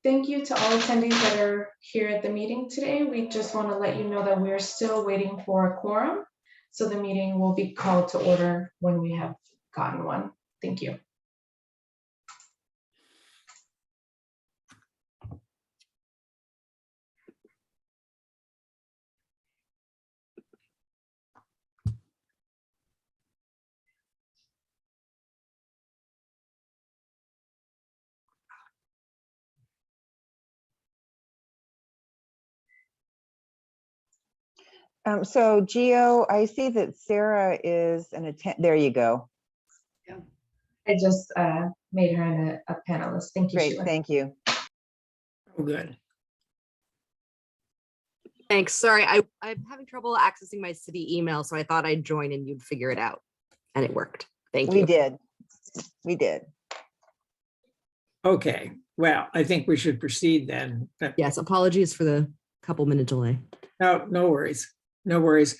Thank you to all attendees that are here at the meeting today. We just want to let you know that we're still waiting for a quorum. So the meeting will be called to order when we have gotten one. Thank you. So Gio, I see that Sarah is an there you go. Yeah. I just made her a panelist. Thank you, Great, Sheila. thank you. Oh, good. Thanks. Sorry, I'm having trouble accessing my city email, so I thought I'd join and you'd figure it out. And it worked. Thank you. We did. Okay, well, I think we should proceed then. Yes, apologies for the couple-minute delay. No worries. No worries.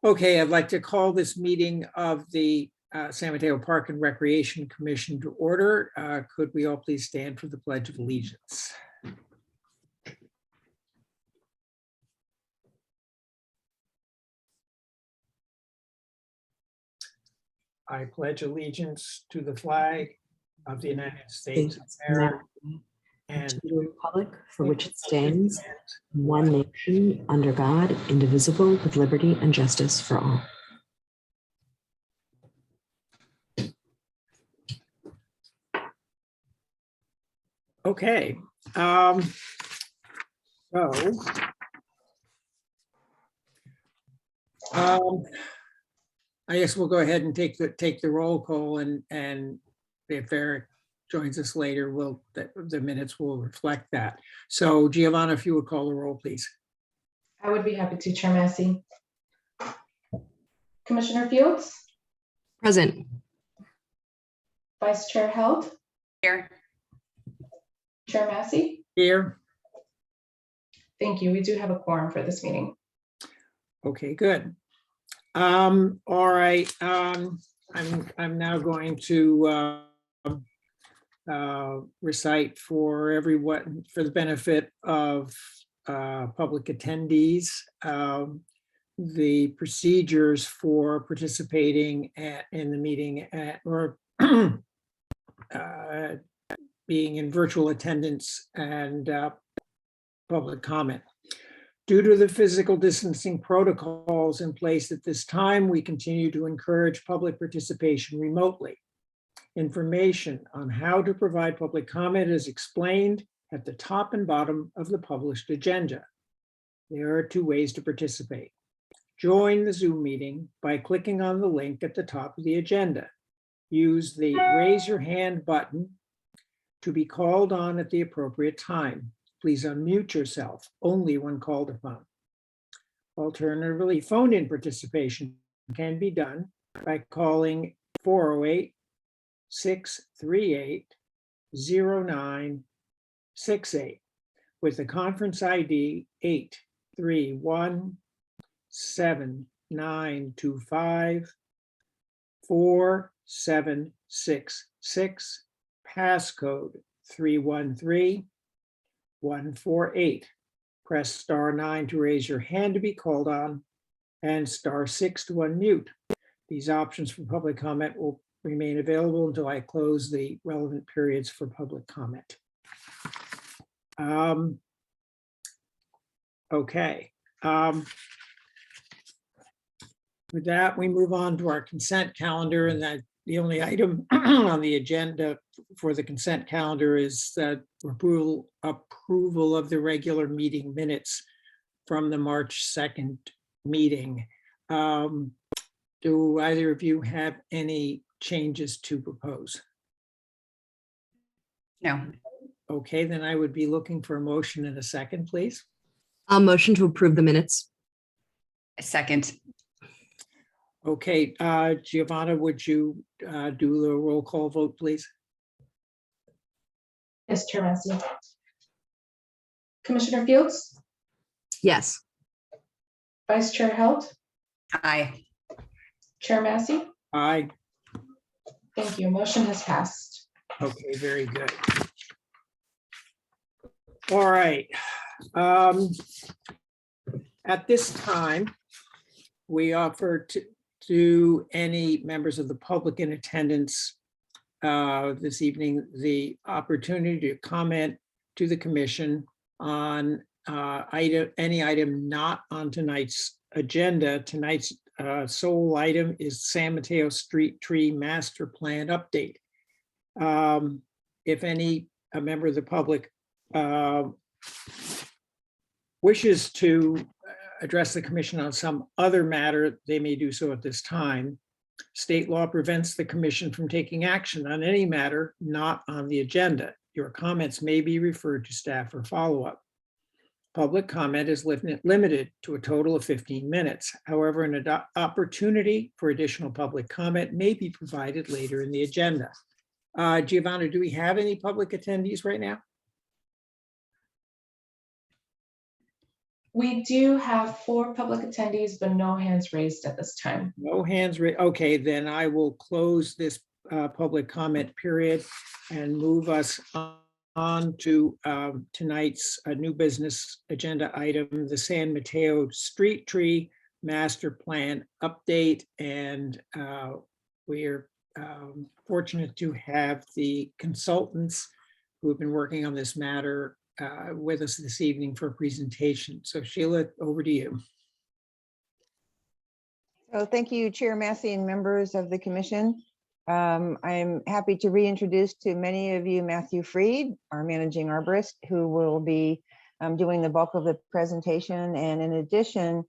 Okay, I'd like to call this meeting of the San Mateo Park and Recreation Commission to order. Could we all please stand for the Pledge of Allegiance? I pledge allegiance to the flag of the United States of America and to the republic for which it stands, one nation, under God, indivisible, with liberty and justice for all. okay. I guess we'll go ahead and take the roll call, and if Eric joins us later, the minutes will reflect that. So Giovanna, if you would call the roll, please. I would be happy to, Chair Massey. Commissioner Fields? Present. Vice Chair Held? Here. Chair Massey? Here. Thank you. We do have a quorum for this meeting. Okay, good. All right. I'm now going to recite for everyone, for the benefit of public attendees, the procedures for participating in the meeting or being in virtual attendance and public comment. Due to the physical distancing protocols in place at this time, we continue to encourage public participation remotely. Information on how to provide public comment is explained at the top and bottom of the published agenda. There are 2 ways to participate. Join the Zoom meeting by clicking on the link at the top of the agenda. Use the raise your hand button to be called on at the appropriate time. Please unmute yourself only when called upon. Alternatively, phone-in participation can be done by calling 408-638-0968 with the conference ID 831-7925-4766, passcode 313-148. Press *9 to raise your hand to be called on and *6 to unmute. These options for public comment will remain available until I close the relevant periods for public comment. Okay. With that, we move on to our consent calendar, and that the only item on the agenda for the consent calendar is approval of the regular meeting minutes from the March 2nd meeting. Do either of you have any changes to propose? No. Okay, then I would be looking for a motion in a second, please. I'll motion to approve the minutes. A second. Okay, Giovanna, would you do the roll call vote, please? Yes, Chair Massey. Commissioner Fields? Yes. Vice Chair Held? Aye. Chair Massey? Aye. Thank you. Motion has passed. Okay, very good. All right. At this time, we offer to any members of the public in attendance this evening the opportunity to comment to the commission on any item not on tonight's agenda. Tonight's sole item is San Mateo Street Tree Master Plan update. If any a member of the public wishes to address the commission on some other matter, they may do so at this time. State law prevents the commission from taking action on any matter not on the agenda. Your comments may be referred to staff for follow-up. Public comment is limited to a total of 15 minutes. However, an opportunity for additional public comment may be provided later in the agenda. Giovanna, do we have any public attendees right now? We do have 4 public attendees, but no hands raised at this time. No hands raised. Okay, then I will close this public comment period and move us on to tonight's new business agenda item, the San Mateo Street Tree Master Plan update. And we are fortunate to have the consultants who have been working on this matter with us this evening for a presentation. So Sheila, over to you. So thank you, Chair Massey and members of the commission. I'm happy to reintroduce to many of you Matthew Freed, our managing arborist, who will be doing the bulk of the presentation. And in addition,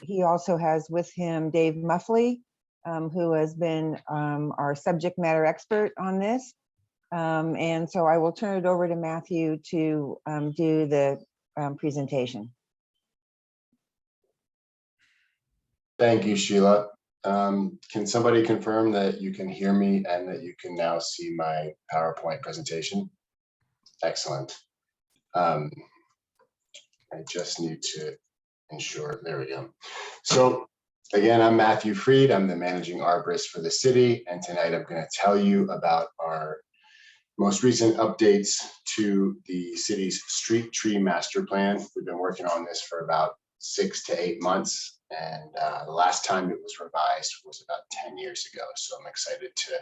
he also has with him Dave Muffley, who has been our subject matter expert on this. And so I will turn it over to Matthew to do the presentation. Thank you, Sheila. Can somebody confirm that you can hear me and that you can now see my PowerPoint presentation? Excellent. I just need to ensure, there we go. So again, I'm Matthew Freed. I'm the managing arborist for the city. And tonight I'm going to tell you about our most recent updates to the city's street tree master plan. We've been working on this for about 6 to 8 months. And the last time it was revised was about 10 years ago. So I'm excited to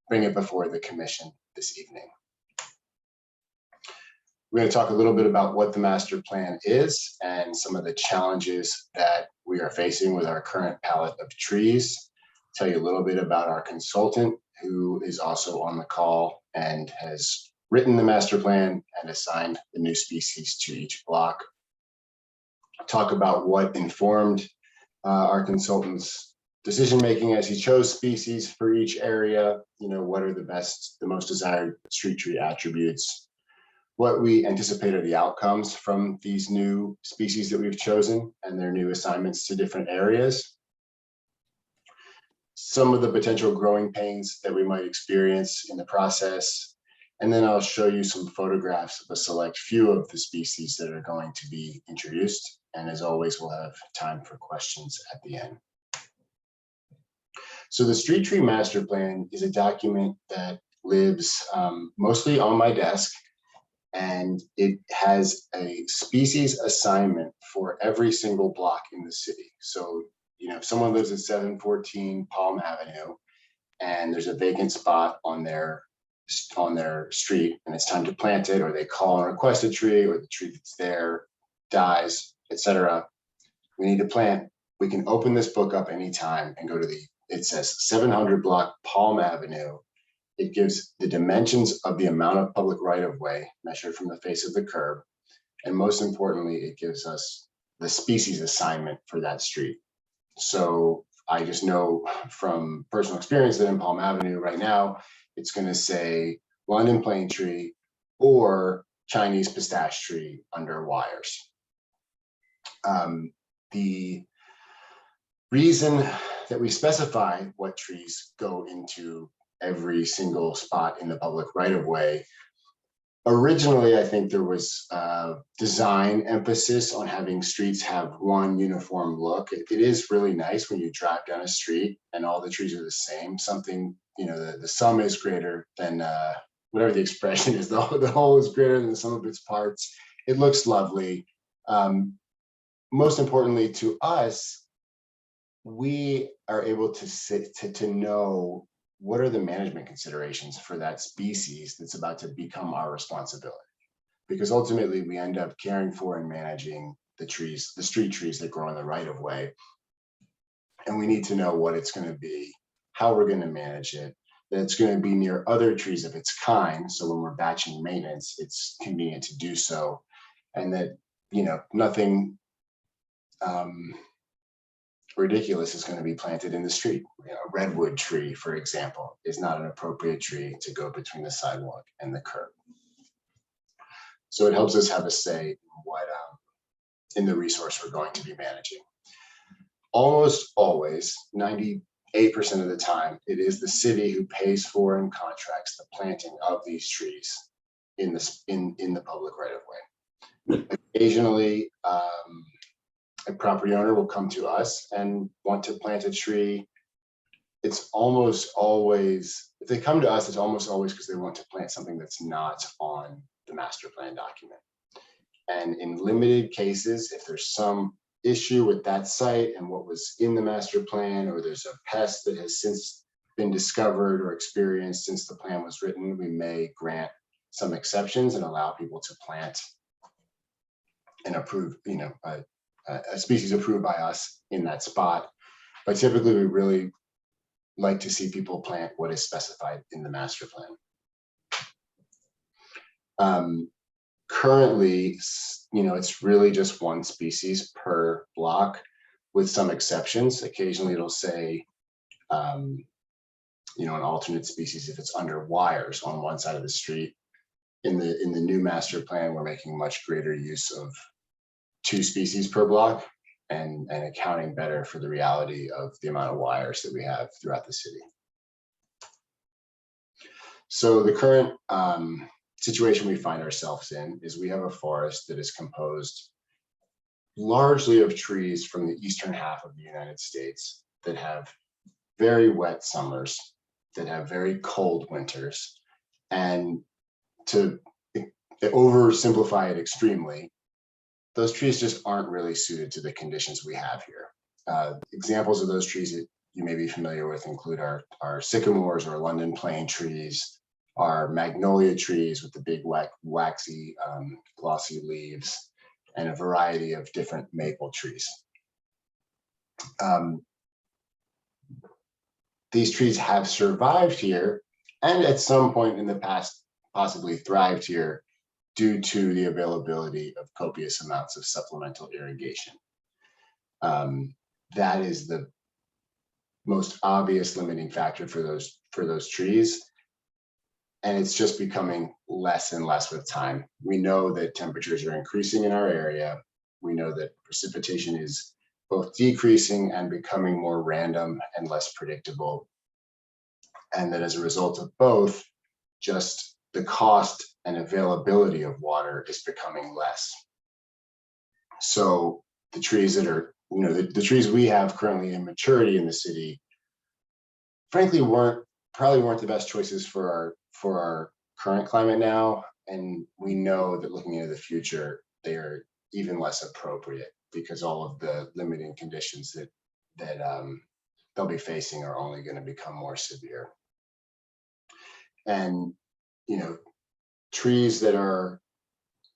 bring it before the commission this evening. We're going to talk a little bit about what the master plan is and some of the challenges that we are facing with our current palette of trees. Tell you a little bit about our consultant, who is also on the call and has written the master plan and assigned the new species to each block. Talk about what informed our consultant's decision-making as he chose species for each area. You know, what are the most desired street tree attributes, what we anticipate are the outcomes from these new species that we've chosen and their new assignments to different areas. Some of the potential growing pains that we might experience in the process. And then I'll show you some photographs of a select few of the species that are going to be introduced. And as always, we'll have time for questions at the end. So the Street Tree Master Plan is a document that lives mostly on my desk, and it has a species assignment for every single block in the city. So, you know, if someone lives at 714 Palm Avenue and there's a vacant spot on their street and it's time to plant it, or they call and request a tree, or the tree that's there dies, etc., we need to plant. We can open this book up anytime and go to it says 700 block Palm Avenue. It gives the dimensions of the amount of public right-of-way measured from the face of the curb. And most importantly, it gives us the species assignment for that street. So I just know from personal experience that in Palm Avenue right now, it's going to say London plane tree or Chinese pistache tree under wires. The reason that we specify what trees go into every single spot in the public right-of-way, originally, I think there was design emphasis on having streets have one uniform look. It is really nice when you drive down a street and all the trees are the same. Something, you know, the sum is greater than whatever the expression is, the whole is greater than the sum of its parts. It looks lovely. Most importantly to us, we are able to know what are the management considerations for that species that's about to become our responsibility. Because ultimately we end up caring for and managing the trees, the street trees that grow in the right of way. And we need to know what it's going to be, how we're going to manage it, that it's going to be near other trees of its kind. So when we're batching maintenance, it's convenient to do so. And that, you know, nothing ridiculous is going to be planted in the street. You know, a redwood tree, for example, is not an appropriate tree to go between the sidewalk and the curb. So it helps us have a say in what in the resource we're going to be managing. Almost always, 98% of the time, it is the city who pays for and contracts the planting of these trees in the public right of way. Occasionally, a property owner will come to us and want to plant a tree. It's almost always, if they come to us, it's almost always because they want to plant something that's not on the master plan document. And in limited cases, if there's some issue with that site and what was in the master plan, or there's a pest that has since been discovered or experienced since the plan was written, we may grant some exceptions and allow people to plant and approve, you know, a species approved by us in that spot. But typically we really like to see people plant what is specified in the master plan. Currently, you know, it's really just one species per block with some exceptions. Occasionally it'll say, you know, an alternate species if it's under wires on one side of the street. In the new master plan, we're making much greater use of 2 species per block and accounting better for the reality of the amount of wires that we have throughout the city. So the current situation we find ourselves in is we have a forest that is composed largely of trees from the eastern half of the United States that have very wet summers, that have very cold winters. And to oversimplify it extremely, those trees just aren't really suited to the conditions we have here. Examples of those trees that you may be familiar with include our sycamores or London plane trees, our magnolia trees with the big waxy glossy leaves, and a variety of different maple trees. These trees have survived here and at some point in the past possibly thrived here due to the availability of copious amounts of supplemental irrigation. That is the most obvious limiting factor for those trees. And it's just becoming less and less with time. We know that temperatures are increasing in our area. We know that precipitation is both decreasing and becoming more random and less predictable. And that as a result of both, just the cost and availability of water is becoming less. So the trees that are, you know, the trees we have currently in maturity in the city, frankly, probably weren't the best choices for our current climate now. And we know that looking into the future, they are even less appropriate because all of the limiting conditions that they'll be facing are only going to become more severe. And, you know, trees that are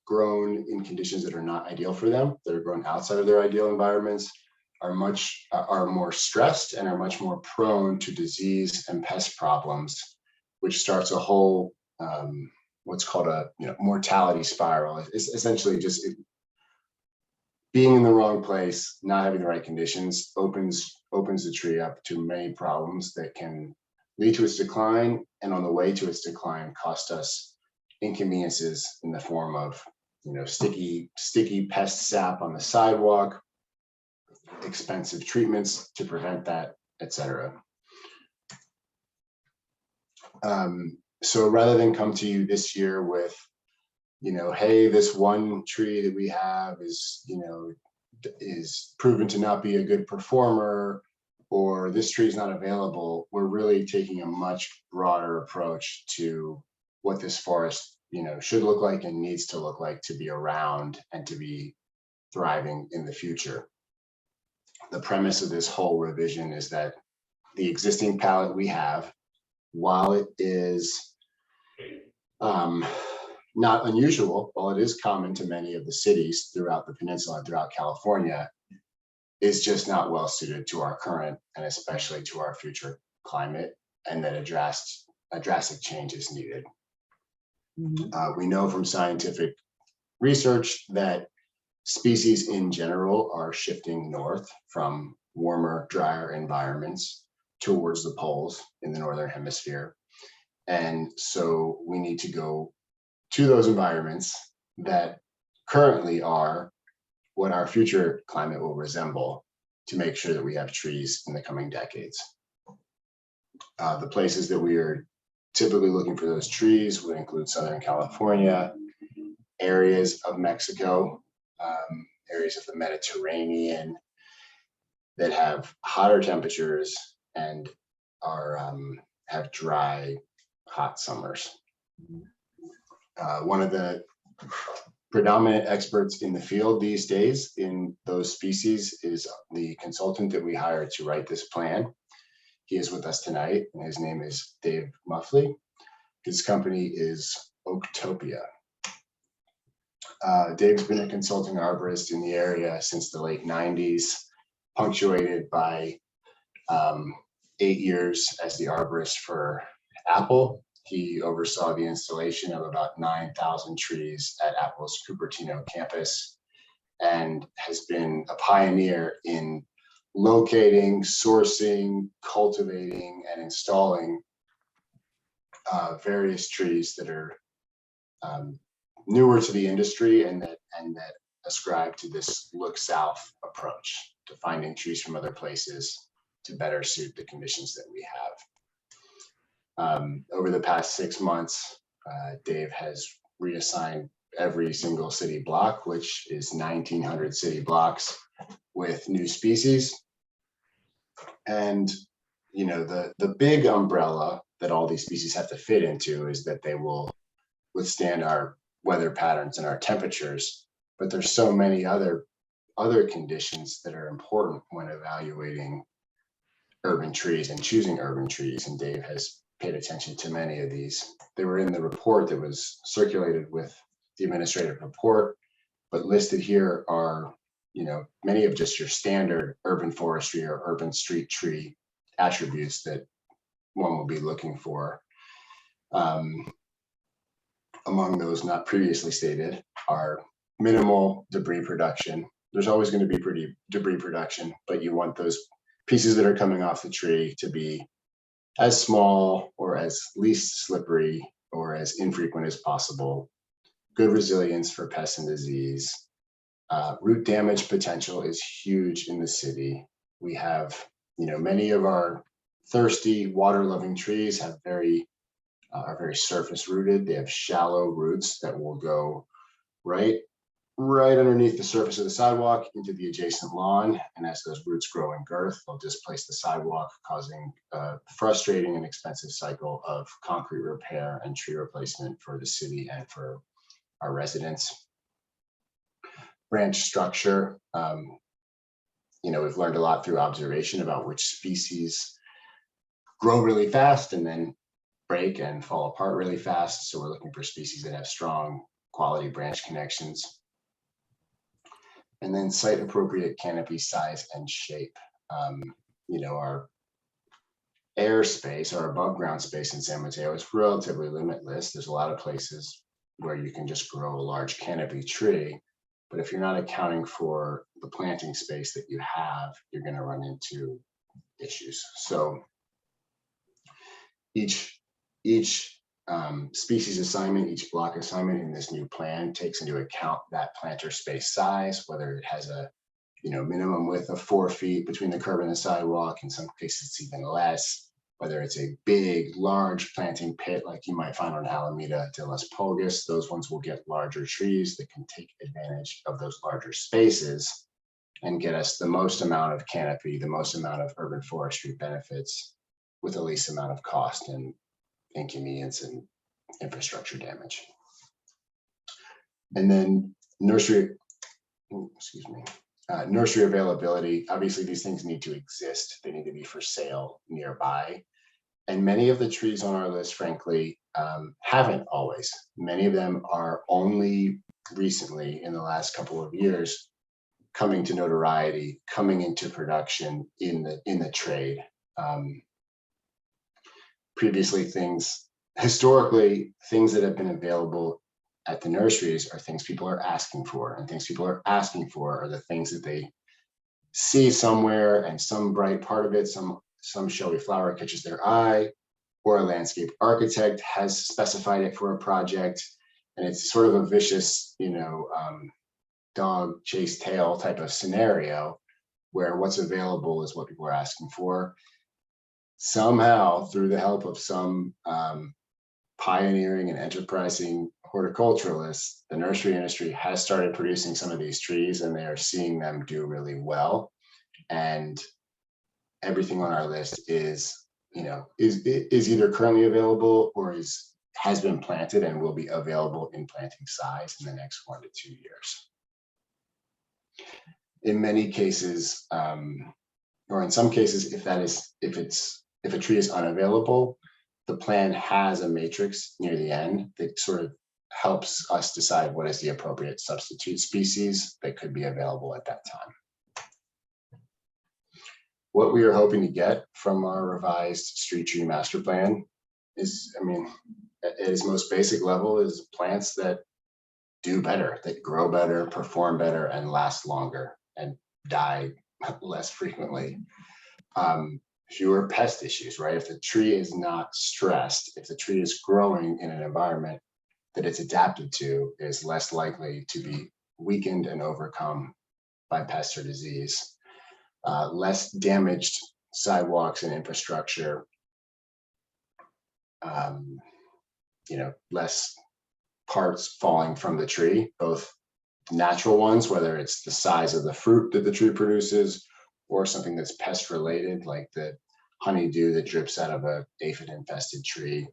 grown in conditions that are not ideal for them, that are grown outside of their ideal environments, are more stressed and are much more prone to disease and pest problems, which starts a whole what's called a mortality spiral. It's essentially just being in the wrong place, not having the right conditions, opens the tree up to many problems that can lead to its decline, and on the way to its decline, cost us inconveniences in the form of sticky pest sap on the sidewalk, expensive treatments to prevent that, etc. So rather than come to you this year with, hey, this one tree that we have is proven to not be a good performer, or this tree is not available, we're really taking a much broader approach to what this forest, should look like and needs to look like to be around and to be thriving in the future. The premise of this whole revision is that the existing palette we have, while it is not unusual, while it is common to many of the cities throughout the peninsula and throughout California, is just not well suited to our current and especially to our future climate, and that a drastic change is needed. We know from scientific research that species in general are shifting north from warmer, drier environments towards the poles in the northern hemisphere. And so we need to go to those environments that currently are what our future climate will resemble to make sure that we have trees in the coming decades. The places that we are typically looking for those trees would include Southern California, areas of Mexico, areas of the Mediterranean that have hotter temperatures and are have dry, hot summers. One of the predominant experts in the field these days in those species is the consultant that we hired to write this plan. He is with us tonight, and his name is Dave Muffley. His company is Oaktopia. Dave's been a consulting arborist in the area since the late 90s, punctuated by 8 years as the arborist for Apple. He oversaw the installation of about 9,000 trees at Apple's Cupertino campus and has been a pioneer in locating, sourcing, cultivating, and installing various trees that are newer to the industry and that ascribe to this look south approach to finding trees from other places to better suit the conditions that we have. Over the past 6 months, Dave has reassigned every single city block, which is 1,900 city blocks, with new species. And the big umbrella that all these species have to fit into is that they will withstand our weather patterns and our temperatures. But there's so many other conditions that are important when evaluating urban trees and choosing urban trees, and Dave has paid attention to many of these. They were in the report that was circulated with the administrative report, but listed here are many of just your standard urban forestry or urban street tree attributes that one will be looking for. Among those not previously stated are minimal debris production. There's always going to be debris production, but you want those pieces that are coming off the tree to be as small or as least slippery or as infrequent as possible. Good resilience for pests and disease. Root damage potential is huge in the city. We have, many of our thirsty, water-loving trees have are very surface rooted. They have shallow roots that will go right underneath the surface of the sidewalk into the adjacent lawn. And as those roots grow in girth, they'll displace the sidewalk, causing a frustrating and expensive cycle of concrete repair and tree replacement for the city and for our residents. Branch structure. We've learned a lot through observation about which species grow really fast and then break and fall apart really fast. So we're looking for species that have strong quality branch connections. And then site appropriate canopy size and shape. Our airspace, our above ground space in San Mateo is relatively limitless. There's a lot of places where you can just grow a large canopy tree. But if you're not accounting for the planting space that you have, you're going to run into issues. So each species assignment, each block assignment in this new plan takes into account that planter space size, whether it has a minimum width of 4 feet between the curb and the sidewalk. In some cases, it's even less. Whether it's a big, large planting pit like you might find on Alameda de las Pulgas, those ones will get larger trees that can take advantage of those larger spaces and get us the most amount of canopy, the most amount of urban forestry benefits with the least amount of cost and inconvenience and infrastructure damage. And then nursery availability. Obviously, these things need to exist. They need to be for sale nearby. And many of the trees on our list, frankly, haven't always. Many of them are only recently, in the last couple of years, coming to notoriety, coming into production in the trade. Previously, historically, things that have been available at the nurseries are things people are asking for, and things people are asking for are the things that they see somewhere, and some bright part of it, some showy flower catches their eye, or a landscape architect has specified it for a project, and it's sort of a vicious, dog chase tail type of scenario where what's available is what people are asking for. Somehow, through the help of some pioneering and enterprising horticulturalists, the nursery industry has started producing some of these trees, and they are seeing them do really well. And everything on our list is either currently available or has been planted and will be available in planting size in the next 1 to 2 years. In many cases, or in some cases, if a tree is unavailable, the plan has a matrix near the end that sort of helps us decide what is the appropriate substitute species that could be available at that time. What we are hoping to get from our revised street tree master plan is, at its most basic level, is plants that do better, that grow better, perform better, and last longer, and die less frequently. Fewer pest issues, right? If the tree is not stressed, if the tree is growing in an environment that it's adapted to, it is less likely to be weakened and overcome by pest or disease. Less damaged sidewalks and infrastructure, less parts falling from the tree, both natural ones, whether it's the size of the fruit that the tree produces, or something that's pest related, like the honeydew that drips out of a aphid infested tree,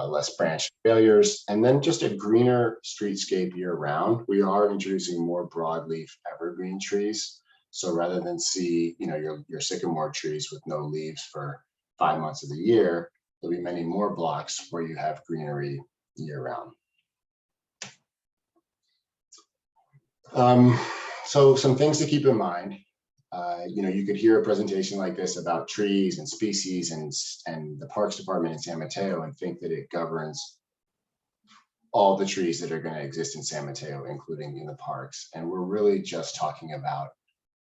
less branch failures, and then just a greener streetscape year round. We are introducing more broadleaf evergreen trees. So rather than see, your sycamore trees with no leaves for 5 months of the year, there'll be many more blocks where you have greenery year round. So some things to keep in mind. You could hear a presentation like this about trees and species and the Parks Department in San Mateo and think that it governs all the trees that are going to exist in San Mateo, including in the parks. And we're really just talking about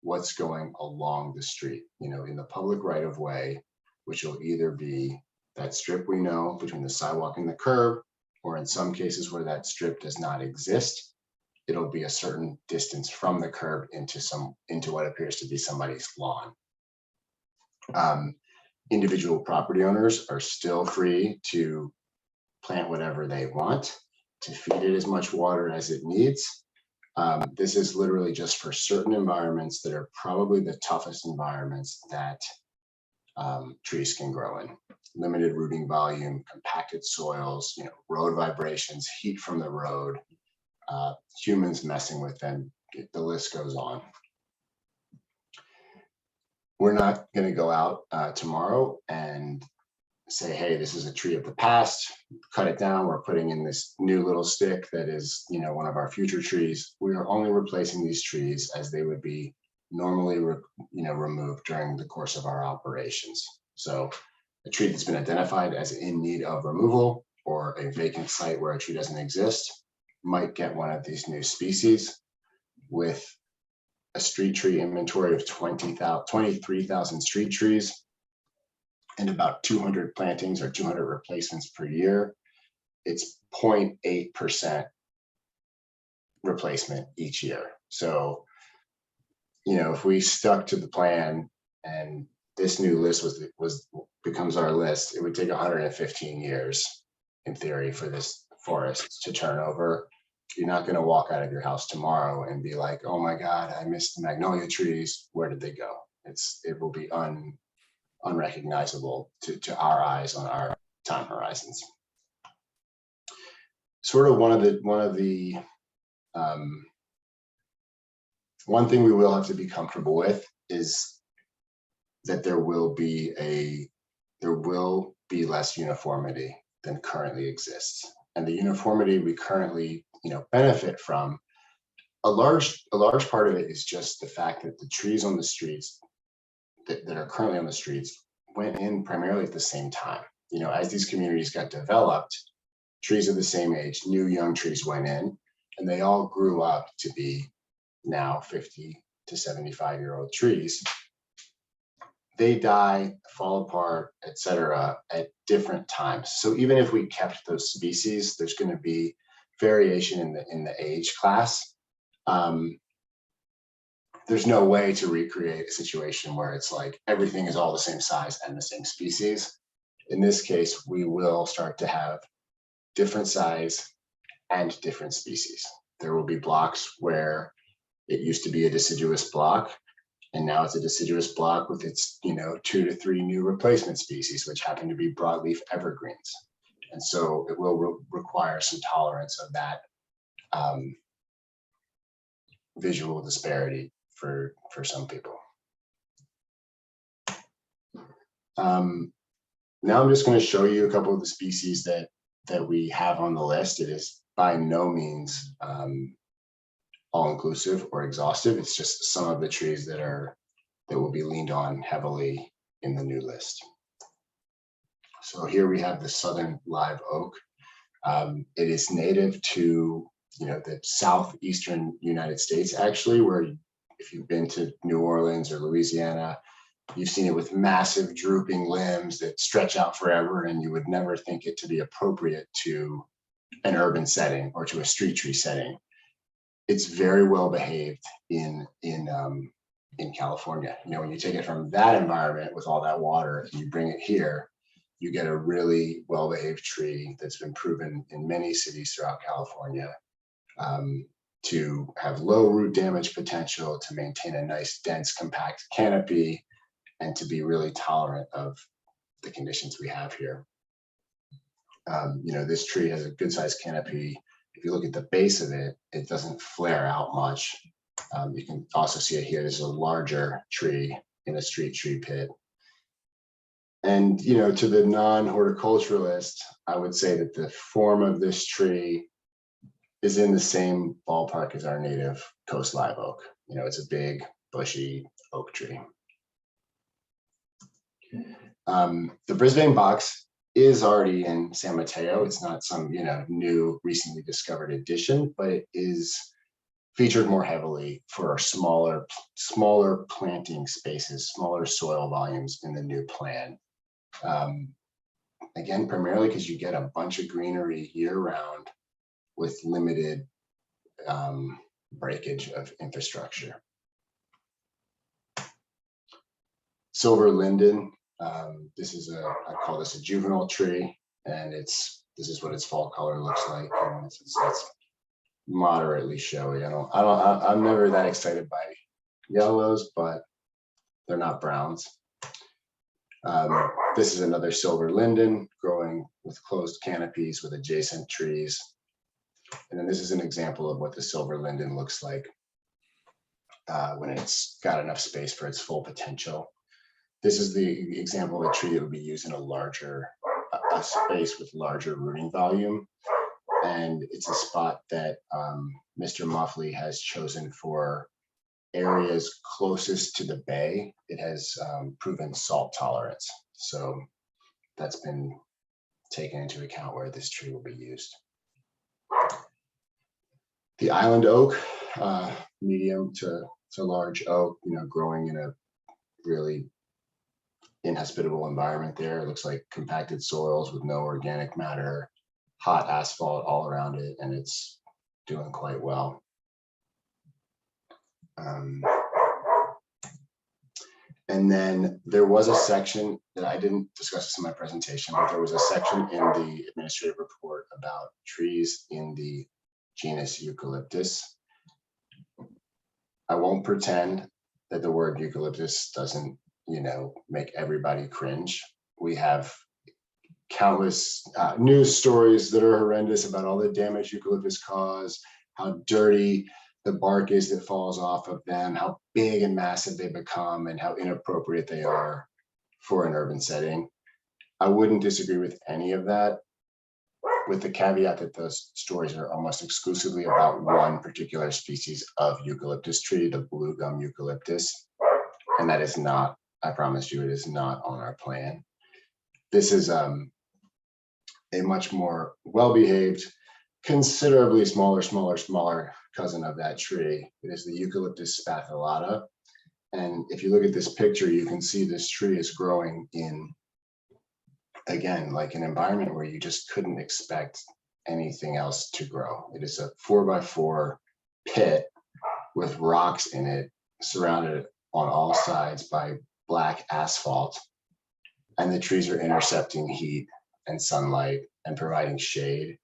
what's going along the street, in the public right of way, which will either be that strip we know between the sidewalk and the curb, or in some cases where that strip does not exist, it'll be a certain distance from the curb into what appears to be somebody's lawn. Individual property owners are still free to plant whatever they want, to feed it as much water as it needs. This is literally just for certain environments that are probably the toughest environments that trees can grow in. Limited rooting volume, compacted soils, road vibrations, heat from the road, humans messing with them, the list goes on. We're not going to go out tomorrow and say, hey, this is a tree of the past, cut it down, we're putting in this new little stick that is, one of our future trees. We are only replacing these trees as they would be normally, removed during the course of our operations. So a tree that's been identified as in need of removal, or a vacant site where a tree doesn't exist, might get one of these new species. With a street tree inventory of 23,000 street trees and about 200 plantings or 200 replacements per year, it's 0.8% replacement each year. So, if we stuck to the plan and this new list becomes our list, it would take 115 years in theory for this forest to turn over. You're not going to walk out of your house tomorrow and be like, oh my God, I missed the magnolia trees. Where did they go? It will be unrecognizable to our eyes on our time horizons. sort of one thing we will have to be comfortable with is that there will be less uniformity than currently exists. And the uniformity we currently, benefit from, a large part of it is just the fact that the trees on the streets that are currently on the streets went in primarily at the same time. As these communities got developed, trees of the same age, new young trees went in, and they all grew up to be now 50 to 75-year-old trees. They die, fall apart, etc., at different times. So even if we kept those species, there's going to be variation in the age class. There's no way to recreate a situation where it's like everything is all the same size and the same species. In this case, we will start to have different size and different species. There will be blocks where it used to be a deciduous block, and now it's a deciduous block with its 2 to 3 new replacement species, which happen to be broadleaf evergreens. And so it will require some tolerance of that visual disparity for some people. Now I'm just going to show you a couple of the species that we have on the list. It is by no means all-inclusive or exhaustive. It's just some of the trees that will be leaned on heavily in the new list. So here we have the southern live oak. It is native to the southeastern United States, actually, where if you've been to New Orleans or Louisiana, you've seen it with massive drooping limbs that stretch out forever, and you would never think it to be appropriate to an urban setting or to a street tree setting. It's very well behaved in California. When you take it from that environment with all that water and you bring it here, you get a really well behaved tree that's been proven in many cities throughout California to have low root damage potential, to maintain a nice, dense, compact canopy, and to be really tolerant of the conditions we have here. This tree has a good sized canopy. If you look at the base of it, it doesn't flare out much. You can also see it here. This is a larger tree in a street tree pit. And, to the non-horticulturalist, I would say that the form of this tree is in the same ballpark as our native coast live oak. It's a big, bushy oak tree. The Brisbane box is already in San Mateo. It's not some, new, recently discovered addition, but it is featured more heavily for smaller planting spaces, smaller soil volumes in the new plan. Again, primarily because you get a bunch of greenery year round with limited breakage of infrastructure. Silver linden. This is I call this a juvenile tree, and this is what its fall color looks like. It's moderately showy. I'm never that excited by yellows, but they're not browns. This is another silver linden growing with closed canopies with adjacent trees. And then this is an example of what the silver linden looks like when it's got enough space for its full potential. This is the example of a tree that would be used in a space with larger rooting volume. And it's a spot that Mr. Muffley has chosen for areas closest to the bay. It has proven salt tolerance. So that's been taken into account where this tree will be used. The island oak, medium to large oak, growing in a really inhospitable environment there. It looks like compacted soils with no organic matter, hot asphalt all around it, and it's doing quite well. And then there was a section that I didn't discuss this in my presentation, but there was a section in the administrative report about trees in the genus Eucalyptus. I won't pretend that the word eucalyptus doesn't, make everybody cringe. We have countless news stories that are horrendous about all the damage eucalyptus cause, how dirty the bark is that falls off of them, how big and massive they become, and how inappropriate they are for an urban setting. I wouldn't disagree with any of that, with the caveat that those stories are almost exclusively about one particular species of eucalyptus tree, the blue gum eucalyptus. And that is not, I promise you, it is not on our plan. This is a much more well-behaved, considerably smaller cousin of that tree. It is the Eucalyptus spathulata. And if you look at this picture, you can see this tree is growing in, again, like an environment where you just couldn't expect anything else to grow. It is a 4x4 pit with rocks in it, surrounded on all sides by black asphalt. And the trees are intercepting heat and sunlight and providing shade.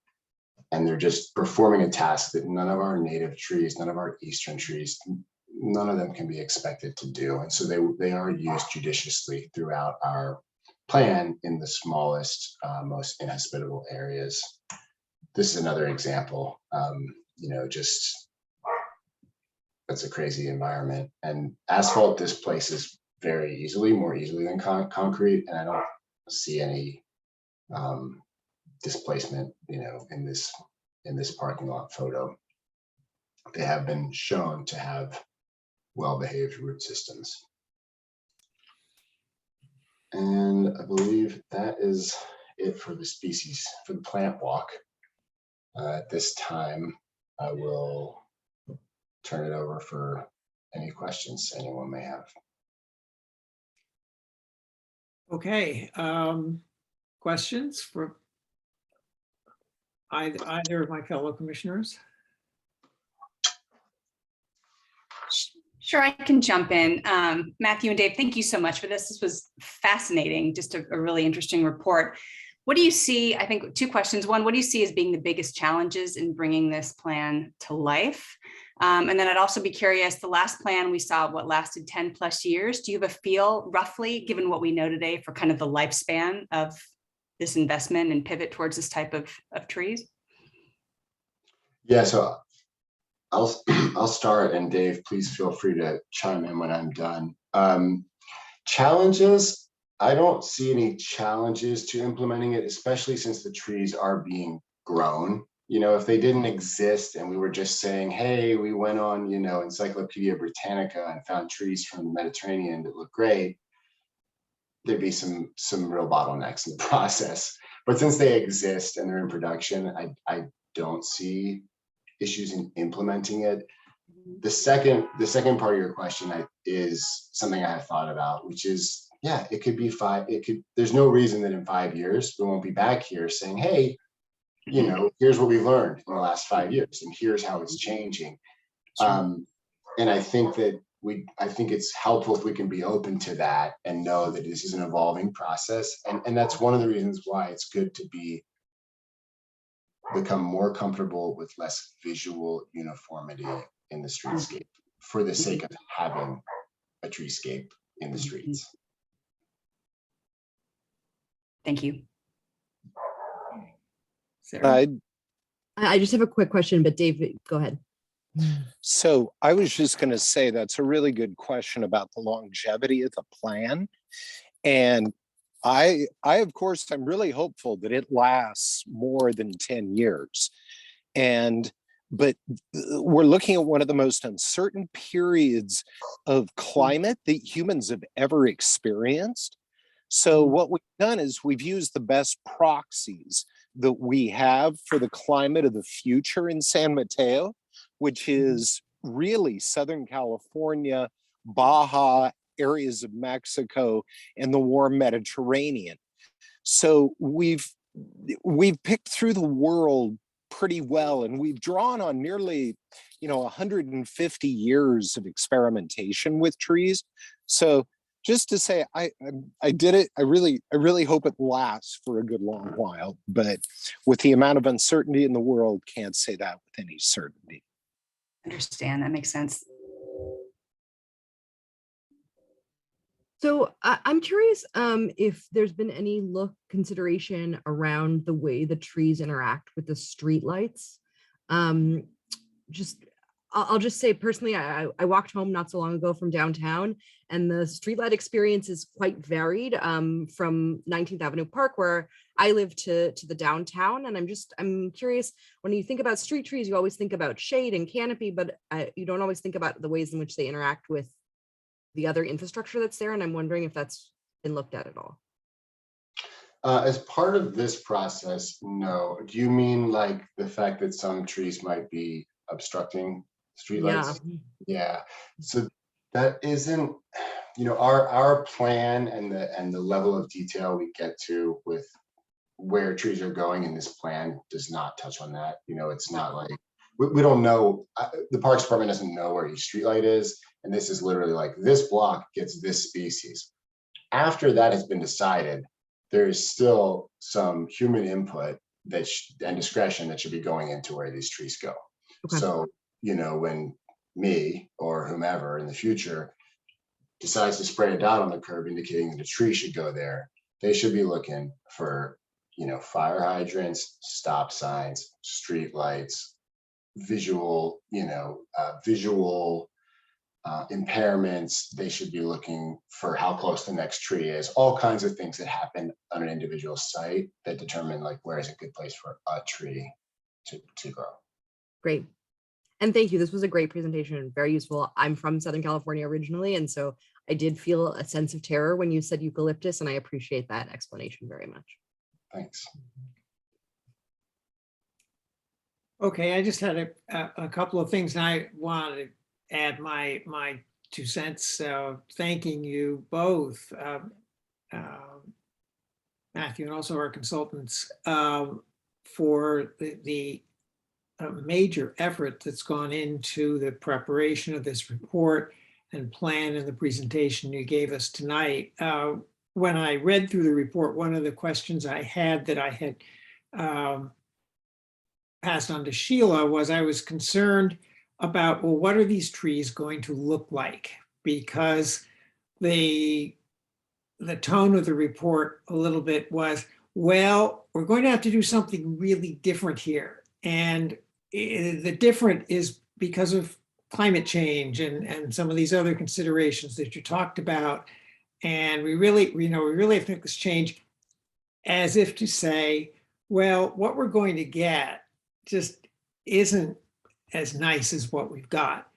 And they're just performing a task that none of our native trees, none of our eastern trees, none of them can be expected to do. And so they are used judiciously throughout our plan in the smallest, most inhospitable areas. This is another example, just that's a crazy environment. And asphalt displaces very easily, more easily than concrete. And I don't see any displacement, in this parking lot photo. They have been shown to have well-behaved root systems. And I believe that is it for the species, for the plant walk. At this time, I will turn it over for any questions anyone may have. Okay, questions for either of my fellow commissioners? Sure, I can jump in. Matthew and Dave, thank you so much for this. This was fascinating, just a really interesting report. What do you see? I think 2 questions. One, what do you see as being the biggest challenges in bringing this plan to life? And then I'd also be curious, the last plan we saw, what lasted 10 plus years. Do you have a feel roughly, given what we know today, for kind of the lifespan of this investment and pivot towards this type of trees? Yeah, so I'll start, and Dave, please feel free to chime in when I'm done. Challenges, I don't see any challenges to implementing it, especially since the trees are being grown. If they didn't exist and we were just saying, hey, we went on, Encyclopedia Britannica and found trees from the Mediterranean that look great, there'd be some real bottlenecks in the process. But since they exist and they're in production, I don't see issues in implementing it. The second part of your question is something I have thought about, which is, yeah, it could be 5. There's no reason that in 5 years we won't be back here saying, hey, here's what we've learned in the last 5 years, and here's how it's changing. And I think that I think it's helpful if we can be open to that and know that this is an evolving process. And that's one of the reasons why it's good to become more comfortable with less visual uniformity in the streetscape for the sake of having a treescape in the streets. Thank you. Sarah? I just have a quick question, but Dave, go ahead. So I was just going to say that's a really good question about the longevity of the plan. And I of course, I'm really hopeful that it lasts more than 10 years. But we're looking at one of the most uncertain periods of climate that humans have ever experienced. So what we've done is we've used the best proxies that we have for the climate of the future in San Mateo, which is really Southern California, Baja, areas of Mexico, and the warm Mediterranean. So we've picked through the world pretty well, and we've drawn on nearly 150 years of experimentation with trees. So just to say, I did it. I really hope it lasts for a good long while, but with the amount of uncertainty in the world, can't say that with any certainty. Understand, that makes sense. So I'm curious if there's been any consideration around the way the trees interact with the streetlights. Just I'll just say personally, I walked home not so long ago from downtown, and the streetlight experience is quite varied from 19th Avenue Park, where I live, to the downtown. And I'm curious, when you think about street trees, you always think about shade and canopy, but you don't always think about the ways in which they interact with the other infrastructure that's there. And I'm wondering if that's been looked at all. As part of this process, no. Do you mean like the fact that some trees might be obstructing streetlights? Yeah. So that isn't, our plan and the level of detail we get to with where trees are going in this plan does not touch on that. It's not like we don't know. The Parks Department doesn't know where each streetlight is, and this is literally like this block gets this species. After that has been decided, there's still some human input and discretion that should be going into where these trees go. Okay. So, when me or whomever in the future decides to spray a dot on the curb indicating that a tree should go there, they should be looking for, fire hydrants, stop signs, street lights, visual impairments. They should be looking for how close the next tree is, all kinds of things that happen on an individual site that determine like where is a good place for a tree to grow. Great. And thank you. This was a great presentation, very useful. I'm from Southern California originally, and so I did feel a sense of terror when you said eucalyptus, and I appreciate that explanation very much. Thanks. Okay, I just had a couple of things, and I wanted to add my 2 cents, thanking you both, Matthew, and also our consultants, for the major effort that's gone into the preparation of this report and plan and the presentation you gave us tonight. When I read through the report, one of the questions I had that I had passed on to Sheila was I was concerned about, well, what are these trees going to look like? Because the tone of the report a little bit was, well, we're going to have to do something really different here. And the different is because of climate change and some of these other considerations that you talked about. And we really have to make this change, as if to say, well, what we're going to get just isn't as nice as what we've got.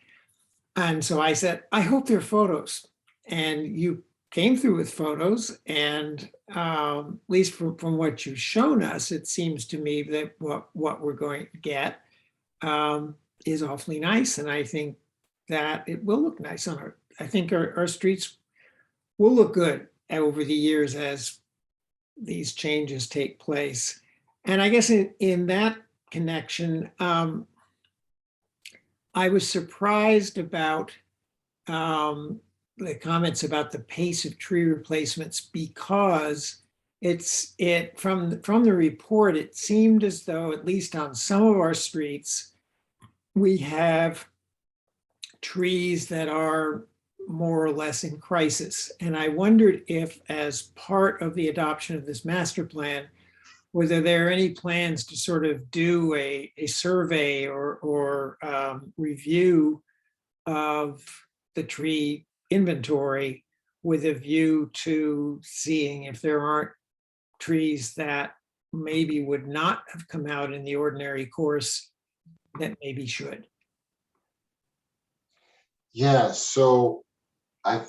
And so I said, I hope they're photos. And you came through with photos, and at least from what you've shown us, it seems to me that what we're going to get is awfully nice. And I think that it will look nice on I think our streets will look good over the years as these changes take place. And I guess in that connection, I was surprised about the comments about the pace of tree replacements, because from the report, it seemed as though, at least on some of our streets, we have trees that are more or less in crisis. And I wondered if, as part of the adoption of this master plan, whether there are any plans to sort of do a survey or review of the tree inventory with a view to seeing if there aren't trees that maybe would not have come out in the ordinary course that maybe should. Yeah, so I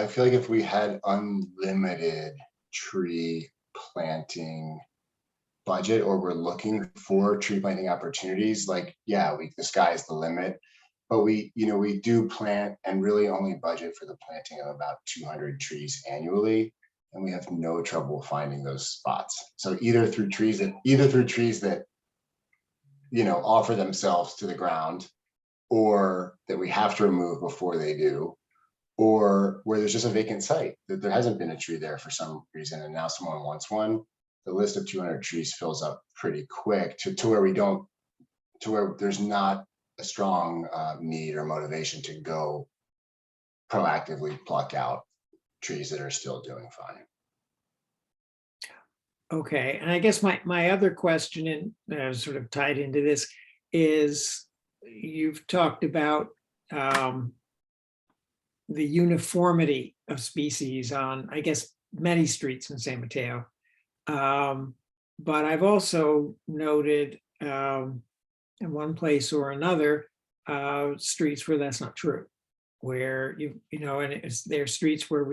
feel like if we had unlimited tree planting budget, or we're looking for tree planting opportunities, like, yeah, the sky is the limit. But we do plant and really only budget for the planting of about 200 trees annually, and we have no trouble finding those spots. So either through trees that offer themselves to the ground, or that we have to remove before they do, or where there's just a vacant site that there hasn't been a tree there for some reason, and now someone wants one. The list of 200 trees fills up pretty quick to where there's not a strong need or motivation to go proactively pluck out trees that are still doing fine. Okay, and I guess my other question, and sort of tied into this, is you've talked about the uniformity of species on, I guess, many streets in San Mateo. But I've also noted in one place or another, streets where that's not true. Where and there are streets where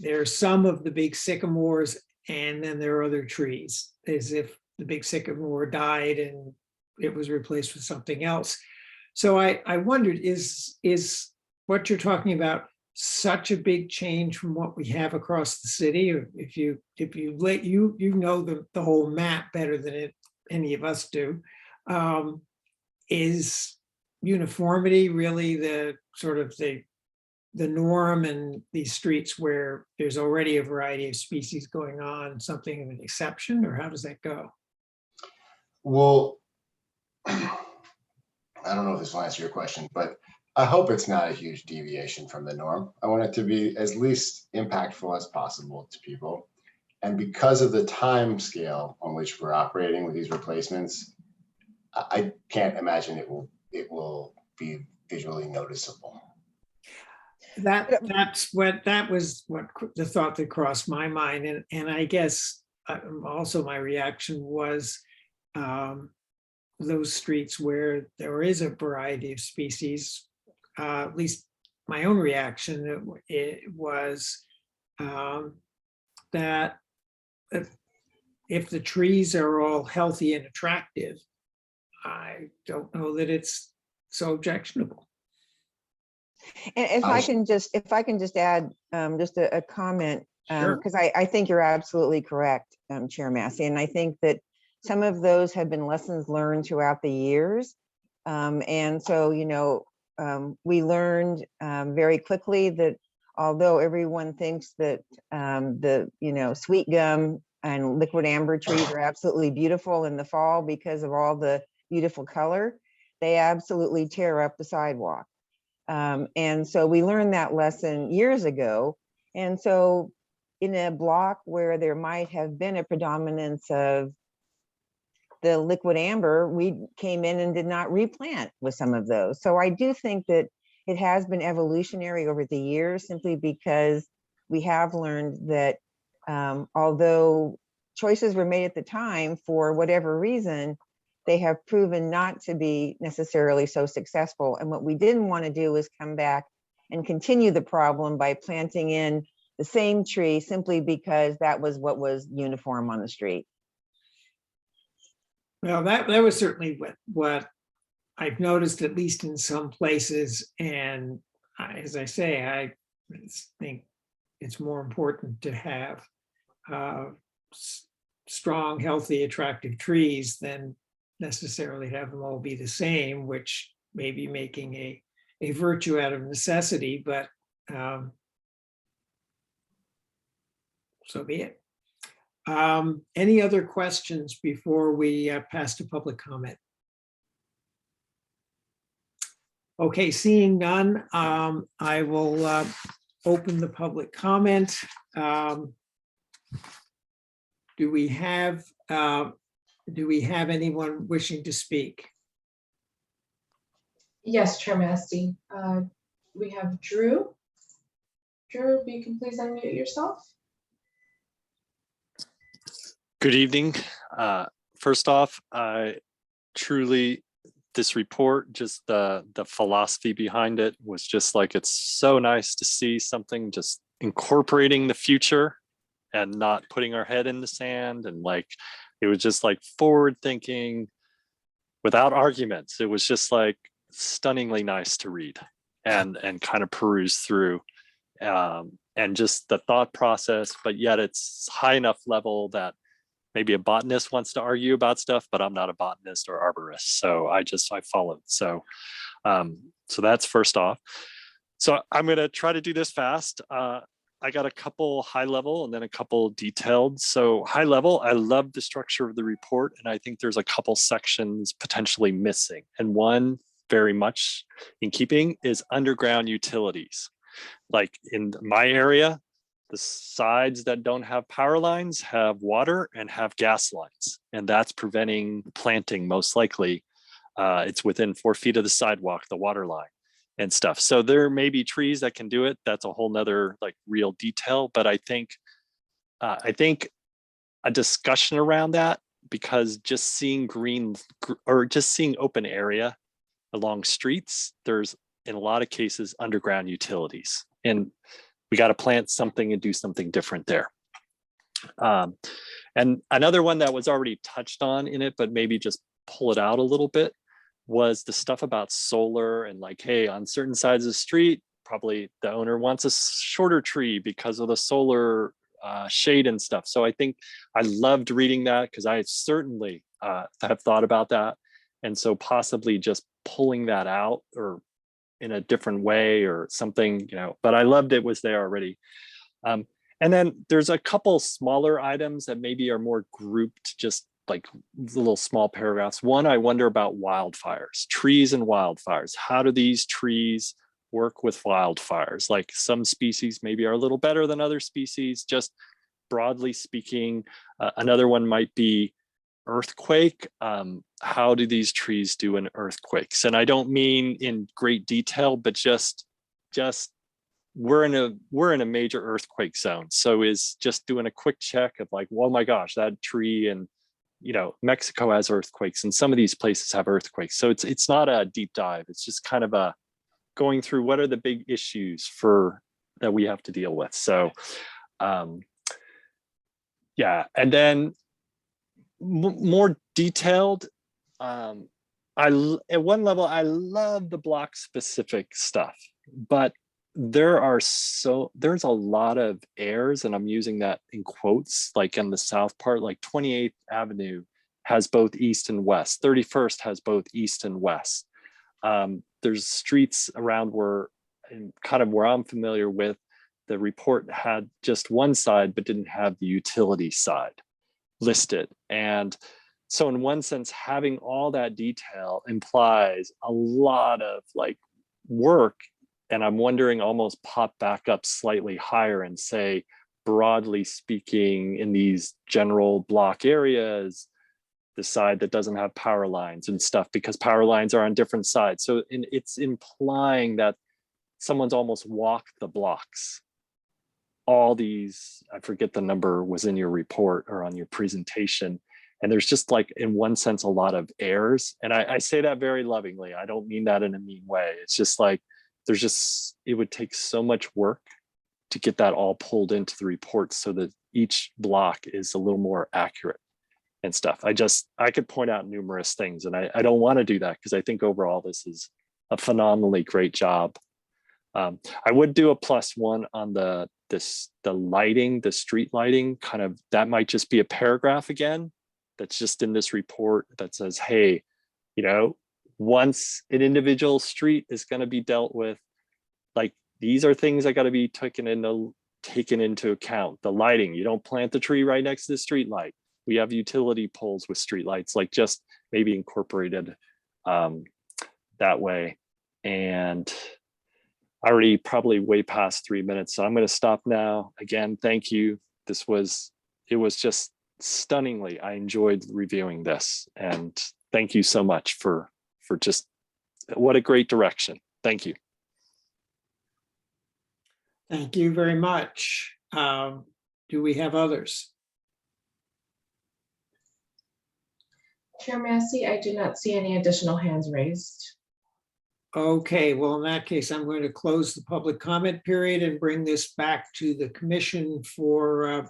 there are some of the big sycamores, and then there are other trees, as if the big sycamore died and it was replaced with something else. So I wondered, is what you're talking about such a big change from what we have across the city? Or if you let you know the whole map better than any of us do, is uniformity really the sort of the norm in these streets where there's already a variety of species going on, something of an exception, or how does that go? Well, I don't know if this will answer your question, but I hope it's not a huge deviation from the norm. I want it to be as least impactful as possible to people. And because of the time scale on which we're operating with these replacements, I can't imagine it will be visually noticeable. That was what the thought that crossed my mind, and I guess also my reaction was those streets where there is a variety of species. At least my own reaction it was that if the trees are all healthy and attractive, I don't know that it's so objectionable. And if I can just add just a comment, Sure. because I think you're absolutely correct, Chair Massey, and I think that some of those have been lessons learned throughout the years. And so, we learned very quickly that although everyone thinks that the sweet gum and liquid amber trees are absolutely beautiful in the fall because of all the beautiful color, they absolutely tear up the sidewalk. And so we learned that lesson years ago. And so in a block where there might have been a predominance of the liquid amber, we came in and did not replant with some of those. So I do think that it has been evolutionary over the years, simply because we have learned that although choices were made at the time for whatever reason, they have proven not to be necessarily so successful. And what we didn't want to do is come back and continue the problem by planting in the same tree simply because that was what was uniform on the street. Well, that was certainly what I've noticed, at least in some places. And as I say, I think it's more important to have strong, healthy, attractive trees than necessarily have them all be the same, which may be making a virtue out of necessity, but so be it. Any other questions before we pass to public comment? Okay, seeing none, I will open the public comment. Do we have anyone wishing to speak? Yes, Chair Massey. We have Drew. Drew, if you can please unmute yourself. Good evening. First off, this report, just the philosophy behind it was just like, it's so nice to see something just incorporating the future and not putting our head in the sand. And like, it was just like forward thinking without arguments. It was just like stunningly nice to read and kind of peruse through. And just the thought process, but yet it's high enough level that maybe a botanist wants to argue about stuff, but I'm not a botanist or arborist. So I followed. So that's first off. So I'm going to try to do this fast. I got a couple high level and then a couple detailed. So high level, I love the structure of the report. And I think there's a couple sections potentially missing. And one very much in keeping is underground utilities. Like in my area, The sides that don't have power lines have water and have gas lines, and that's preventing planting most likely. It's within 4 feet of the sidewalk, the water line and stuff. So there may be trees that can do it. That's a whole nother like real detail, but I think a discussion around that, because just seeing or just seeing open area along streets, there's in a lot of cases underground utilities, and we got to plant something and do something different there. And another one that was already touched on in it, but maybe just pull it out a little bit, was the stuff about solar and like, hey, on certain sides of the street, probably the owner wants a shorter tree because of the solar shade and stuff. So I think I loved reading that, because I certainly have thought about that. And so possibly just pulling that out or in a different way or something, but I loved it was there already. And then there's a couple smaller items that maybe are more grouped, just like little small paragraphs. One, I wonder about wildfires, trees and wildfires. How do these trees work with wildfires? Like some species maybe are a little better than other species, just broadly speaking. Another one might be earthquake. How do these trees do in earthquakes? And I don't mean in great detail, but just we're in a major earthquake zone. So is just doing a quick check of like, oh my gosh, that tree, and Mexico has earthquakes and some of these places have earthquakes. So it's not a deep dive. It's just kind of a going through what are the big issues that we have to deal with. So yeah, and then more detailed, at one level, I love the block specific stuff, but there's a lot of errors, and I'm using that in quotes, like in the south part, like 28th Avenue has both east and west, 31st has both east and west. There's streets around where I'm familiar with, the report had just one side but didn't have the utility side listed. And so in one sense, having all that detail implies a lot of like work. And I'm wondering, almost pop back up slightly higher and say, broadly speaking, in these general block areas, the side that doesn't have power lines and stuff, because power lines are on different sides. So it's implying that someone's almost walked the blocks. All these, I forget the number was in your report or on your presentation. And there's just like, in one sense, a lot of errors. And I say that very lovingly. I don't mean that in a mean way. It's just like, it would take so much work to get that all pulled into the report so that each block is a little more accurate and stuff. I could point out numerous things, and I don't want to do that, because I think overall this is a phenomenally great job. I would do a +1 on the lighting, the street lighting, kind of, that might just be a paragraph again, that's just in this report that says, hey, once an individual street is going to be dealt with, like, these are things that got to be taken into account. The lighting, you don't plant the tree right next to the street light. We have utility poles with street lights, like just maybe incorporated that way. And I already probably way past 3 minutes, so I'm going to stop now. Again, thank you. It was just stunningly, I enjoyed reviewing this, and thank you so much for just, what a great direction. Thank you. Thank you very much. Do we have others? Chair Massey, I do not see any additional hands raised. Okay, well, in that case, I'm going to close the public comment period and bring this back to the commission for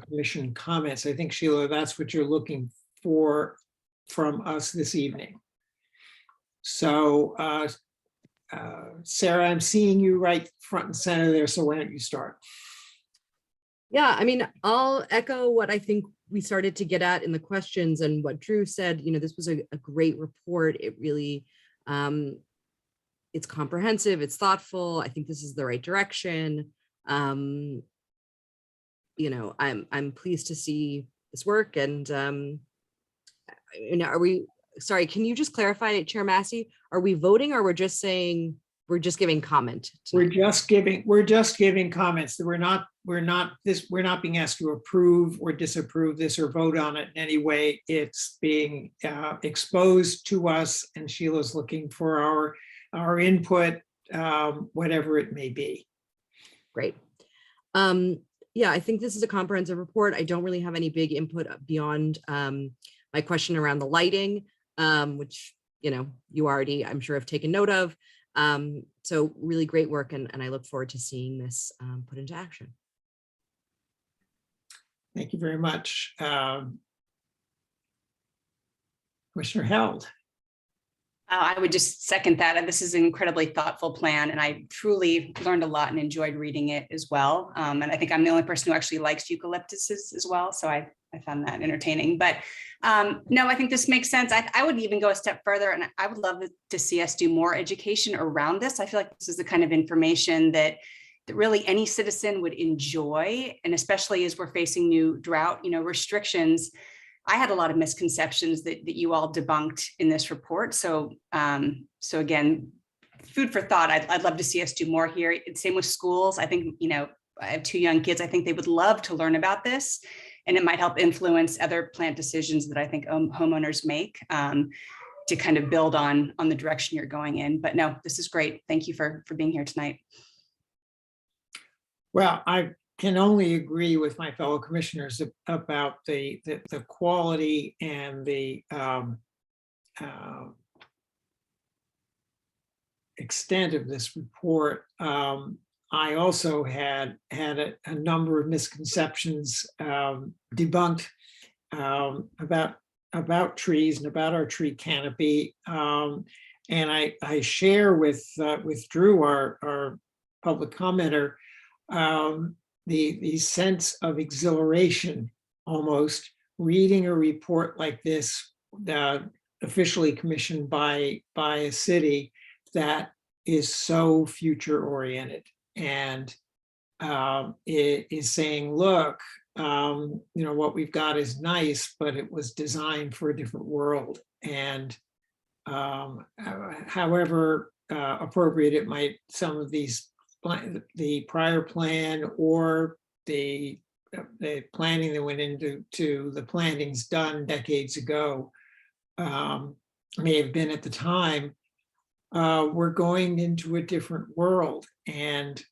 commission comments. I think, Sheila, that's what you're looking for from us this evening. So, Sarah, I'm seeing you right front and center there, so why don't you start? Yeah, I mean, I'll echo what I think we started to get at in the questions and what Drew said. This was a great report. It really, it's comprehensive, it's thoughtful. I think this is the right direction. I'm pleased to see this work. And sorry, can you just clarify, Chair Massey, are we voting or we're just saying we're just giving comment. We're tonight. just giving comments. We're not being asked to approve or disapprove this or vote on it in any way. It's being exposed to us, and Sheila's looking for our input, whatever it may be. Great. Yeah, I think this is a comprehensive report. I don't really have any big input beyond my question around the lighting, which, you know, you already, I'm sure, have taken note of. So really great work, and I look forward to seeing this put into action. Thank you very much. Commissioner Held. I would just second that. This is an incredibly thoughtful plan, and I truly learned a lot and enjoyed reading it as well. And I think I'm the only person who actually likes eucalyptuses as well, so I found that entertaining. But no, I think this makes sense. I would even go a step further, and I would love to see us do more education around this. I feel like this is the kind of information that really any citizen would enjoy, and especially as we're facing new drought, restrictions. I had a lot of misconceptions that you all debunked in this report. So again, food for thought. I'd love to see us do more here. Same with schools. I think, I have 2 young kids. I think they would love to learn about this, and it might help influence other plant decisions that I think homeowners make to kind of build on the direction you're going in. But no, this is great. Thank you for being here tonight. Well, I can only agree with my fellow commissioners about the quality and the extent of this report. I also had a number of misconceptions debunked about trees and about our tree canopy. And I share with Drew, our public commenter, the sense of exhilaration almost reading a report like this, officially commissioned by a city that is so future oriented, and it is saying, look, what we've got is nice, but it was designed for a different world. And however appropriate it might, some of these, the prior plan or the planning that went into the plantings done decades ago may have been at the time, we're going into a different world. And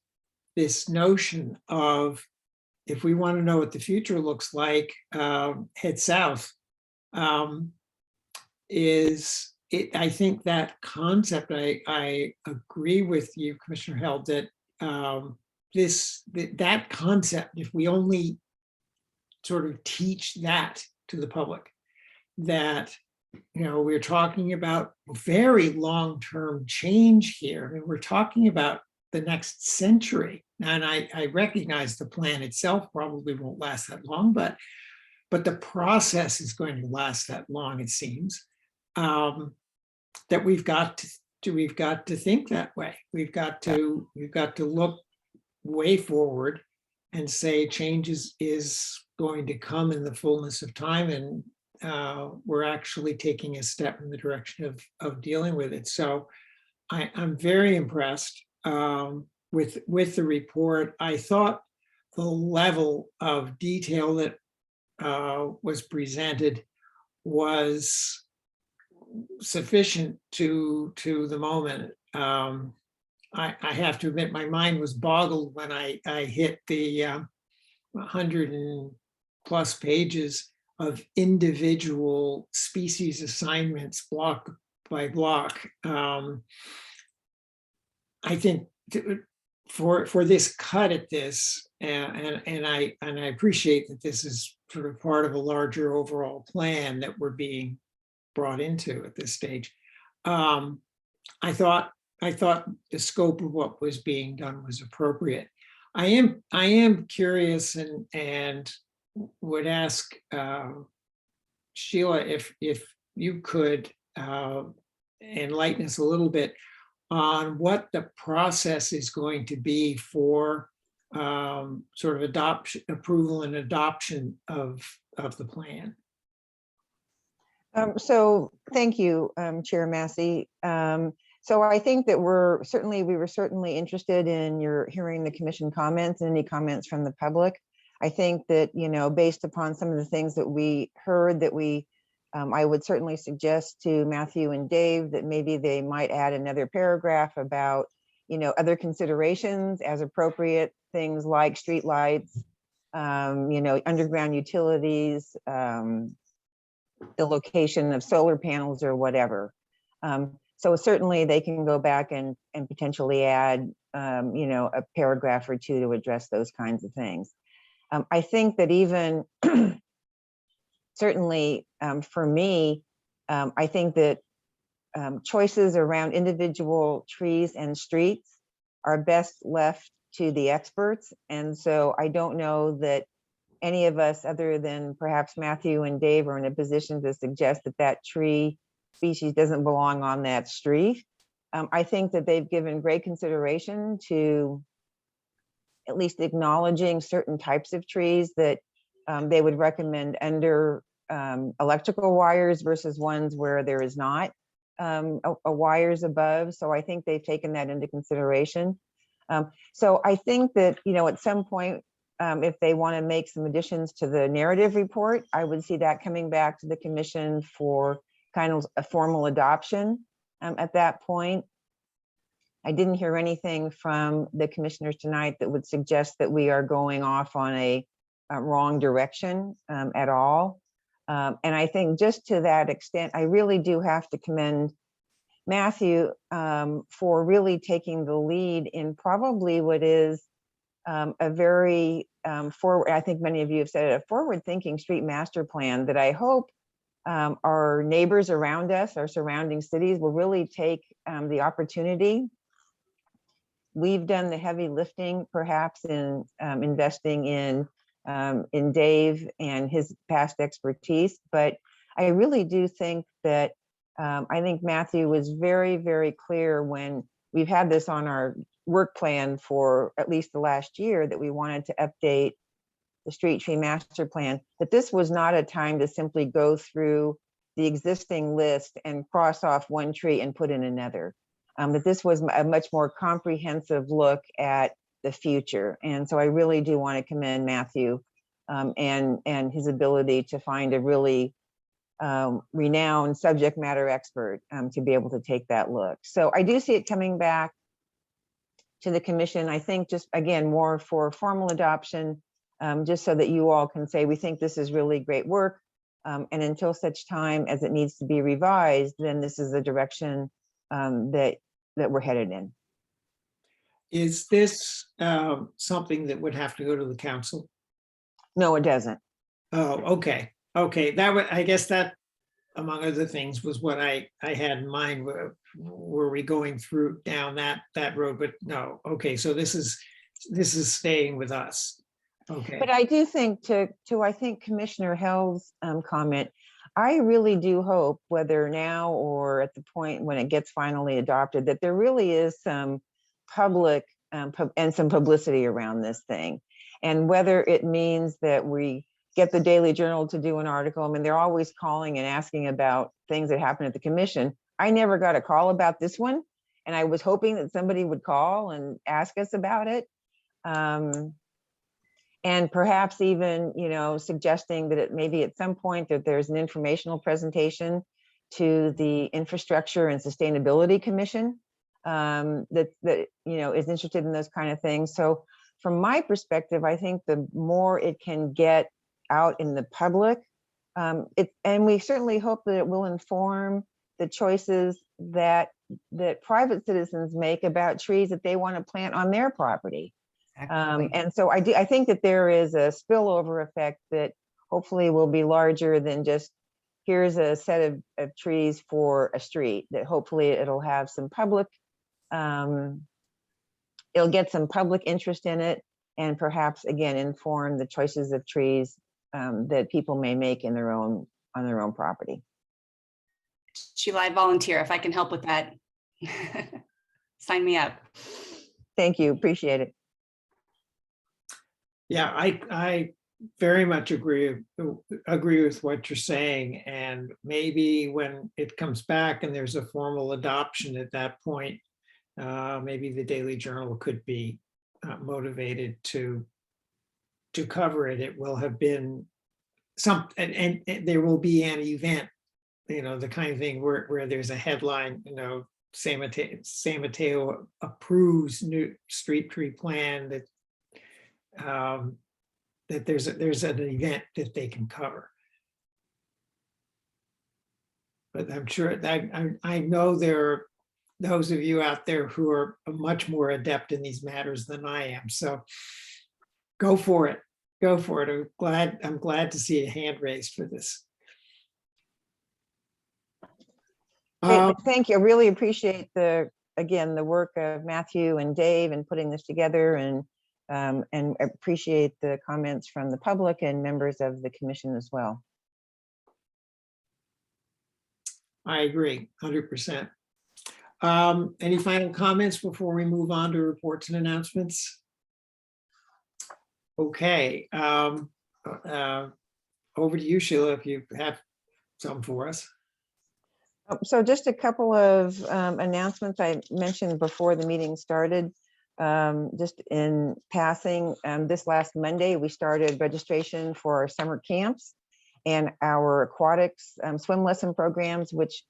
this notion of, if we want to know what the future looks like, head south, I think that concept, I agree with you, Commissioner Held, that that concept, if we only sort of teach that to the public, that we're talking about very long-term change here. I mean, we're talking about the next century. And I recognize the plan itself probably won't last that long, but the process is going to last that long, it seems. That we've got to think that way. We've got to look way forward and say change is going to come in the fullness of time, and we're actually taking a step in the direction of dealing with it. So I'm very impressed with the report. I thought the level of detail that was presented was sufficient to the moment. I have to admit, my mind was boggled when I hit the 100+ pages of individual species assignments, block by block. I think for this cut at this, and I appreciate that this is sort of part of a larger overall plan that we're being brought into at this stage. I thought the scope of what was being done was appropriate. I am curious and would ask Sheila if you could enlighten us a little bit on what the process is going to be for sort of approval and adoption of the plan. So thank you, Chair Massey. So I think that we were certainly interested in your hearing the commission comments and any comments from the public. I think that, you know, based upon some of the things that we heard, that I would certainly suggest to Matthew and Dave that maybe they might add another paragraph about, you know, other considerations as appropriate, things like streetlights, you know, underground utilities, the location of solar panels or whatever. So certainly they can go back and potentially add, you know, a paragraph or two to address those kinds of things. I think that even certainly for me, I think that choices around individual trees and streets are best left to the experts. And so I don't know that any of us, other than perhaps Matthew and Dave, are in a position to suggest that that tree species doesn't belong on that street. I think that they've given great consideration to at least acknowledging certain types of trees that they would recommend under electrical wires versus ones where there is not a wires above. So I think they've taken that into consideration. So I think that, you know, at some point, if they want to make some additions to the narrative report, I would see that coming back to the commission for kind of a formal adoption at that point. I didn't hear anything from the commissioners tonight that would suggest that we are going off on a wrong direction at all. And I think just to that extent, I really do have to commend Matthew for really taking the lead in probably what is a very forward, I think many of you have said it, a forward-thinking street master plan that I hope our neighbors around us, our surrounding cities, will really take the opportunity. We've done the heavy lifting, perhaps, in investing in Dave and his past expertise, but I really do think that I think Matthew was very, very clear when we've had this on our work plan for at least the last year that we wanted to update the street tree master plan, that this was not a time to simply go through the existing list and cross off one tree and put in another. That this was a much more comprehensive look at the future. And so I really do want to commend Matthew and his ability to find a really renowned subject matter expert to be able to take that look. So I do see it coming back to the commission. I think just, again, more for formal adoption, just so that you all can say, we think this is really great work. And until such time as it needs to be revised, then this is the direction that we're headed in. Is this something that would have to go to the council? No, it doesn't. Oh, okay. Okay, that would, I guess that, among other things, was what I had in mind. Were we going through down that road? But no, okay, so this is staying with us. Okay. But I do think to I think Commissioner Hell's comment, I really do hope, whether now or at the point when it gets finally adopted, that there really is some public and some publicity around this thing. And whether it means that we get the Daily Journal to do an article. I mean, they're always calling and asking about things that happen at the commission. I never got a call about this one, and I was hoping that somebody would call and ask us about it. And perhaps even, you know, suggesting that it maybe at some point that there's an informational presentation to the Infrastructure and Sustainability Commission that you know, is interested in those kind of things. So from my perspective, I think the more it can get out in the public, and we certainly hope that it will inform the choices that private citizens make about trees that they want to plant on their property. And so I think that there is a spillover effect that hopefully will be larger than just here's a set of trees for a street, that hopefully it'll have some public, it'll get some public interest in it, and perhaps again inform the choices of trees that people may make in on their own property. Sheila, I volunteer if I can help with that. Sign me up. Thank you, appreciate it. Yeah, I very much agree with what you're saying. And maybe when it comes back and there's a formal adoption at that point, maybe the Daily Journal could be motivated to cover it. It will have been and there will be an event, the kind of thing where there's a headline, San Mateo approves new street tree plan, that there's an event that they can cover. But I'm sure that I know there are those of you out there who are much more adept in these matters than I am. So go for it. Go for it. I'm glad to see a hand raised for this. Thank you. I really appreciate the work of Matthew and Dave in putting this together, and appreciate the comments from the public and members of the commission as well. I agree, 100%. Any final comments before we move on to reports and announcements? Okay. Over to you, Sheila, if you have some for us. So just a couple of announcements I mentioned before the meeting started. Just in passing, this last Monday, we started registration for our summer camps and our aquatics swim lesson programs, which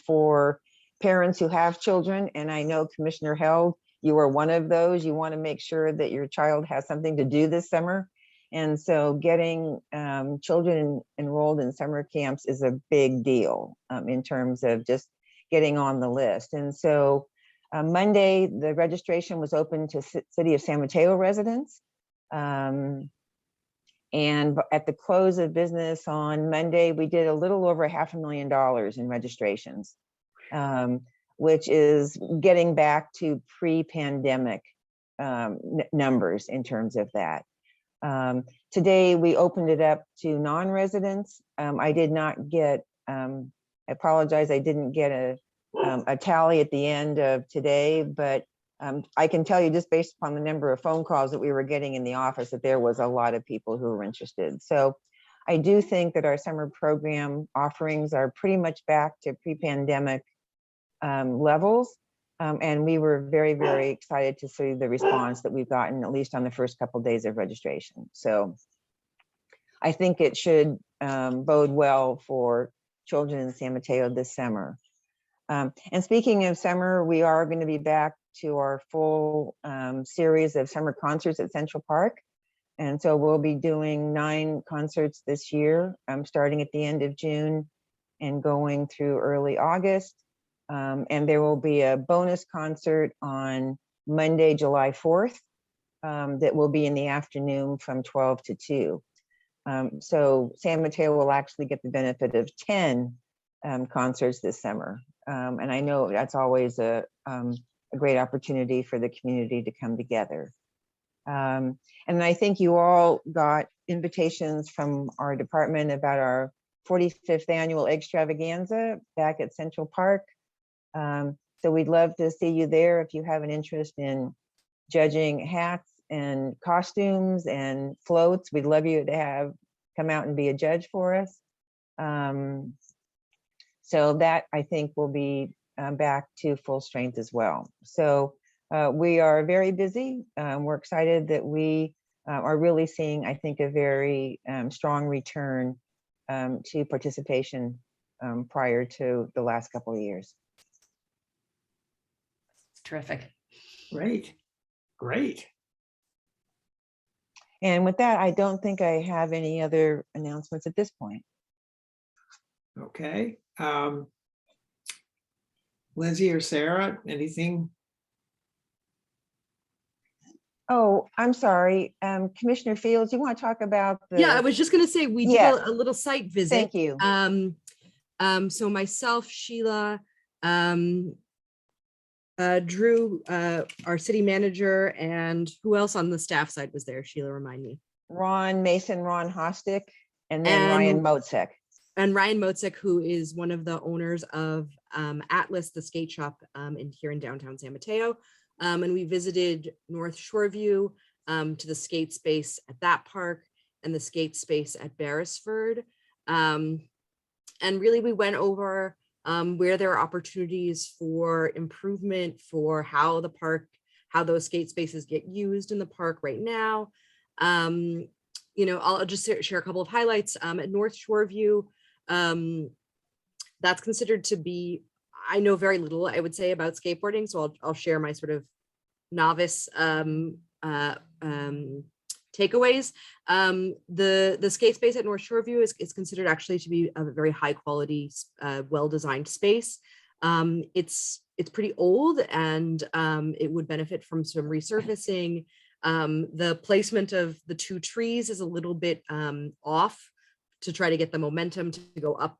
for parents who have children, and I know Commissioner Held, you are one of those, you want to make sure that your child has something to do this summer. And so getting children enrolled in summer camps is a big deal in terms of just getting on the list. And so Monday, the registration was open to City of San Mateo residents. And at the close of business on Monday, we did a little over $500,000 in registrations, which is getting back to pre-pandemic numbers in terms of that. Today, we opened it up to non-residents. I did not get, I apologize, I didn't get a tally at the end of today, but I can tell you just based upon the number of phone calls that we were getting in the office that there was a lot of people who were interested. So I do think that our summer program offerings are pretty much back to pre-pandemic levels. And we were very, very excited to see the response that we've gotten, at least on the first couple of days of registration. So I think it should bode well for children in San Mateo this summer. And speaking of summer, we are going to be back to our full series of summer concerts at Central Park. And so we'll be doing 9 concerts this year, starting at the end of June and going through early August. And there will be a bonus concert on Monday, July 4th, that will be in the afternoon from 12 to 2. So San Mateo will actually get the benefit of 10 concerts this summer. And I know that's always a great opportunity for the community to come together. And I think you all got invitations from our department about our 45th annual extravaganza back at Central Park. So we'd love to see you there if you have an interest in judging hats and costumes and floats. We'd love you to come out and be a judge for us. So that I think will be back to full strength as well. So we are very busy. We're excited that we are really seeing, I think, a very strong return to participation prior to the last couple of years. Terrific. Great, great. And with that, I don't think I have any other announcements at this point. Okay. Lindsay or Sarah, anything? Oh, I'm sorry. Commissioner Fields, you want to talk about the... Yeah, I was just going to say, we did a little site visit. Thank you. So myself, Sheila, Drew, our city manager, and who else on the staff side was there? Sheila, remind me. Ron Mason, Ron Hostick, and then Ryan Motzek. And Ryan Motzek, who is one of the owners of Atlas, the skate shop here in downtown San Mateo. And we visited North Shoreview to the skate space at that park, and the skate space at Beresford. And really we went over where there are opportunities for improvement for how those skate spaces get used in the park right now. I'll just share a couple of highlights. At North Shoreview, that's considered to be, I know very little, I would say, about skateboarding, so I'll share my sort of novice takeaways. The skate space at North Shoreview is considered actually to be a very high quality, well-designed space. It's pretty old, and it would benefit from some resurfacing. The placement of the two trees is a little bit off to try to get the momentum to go up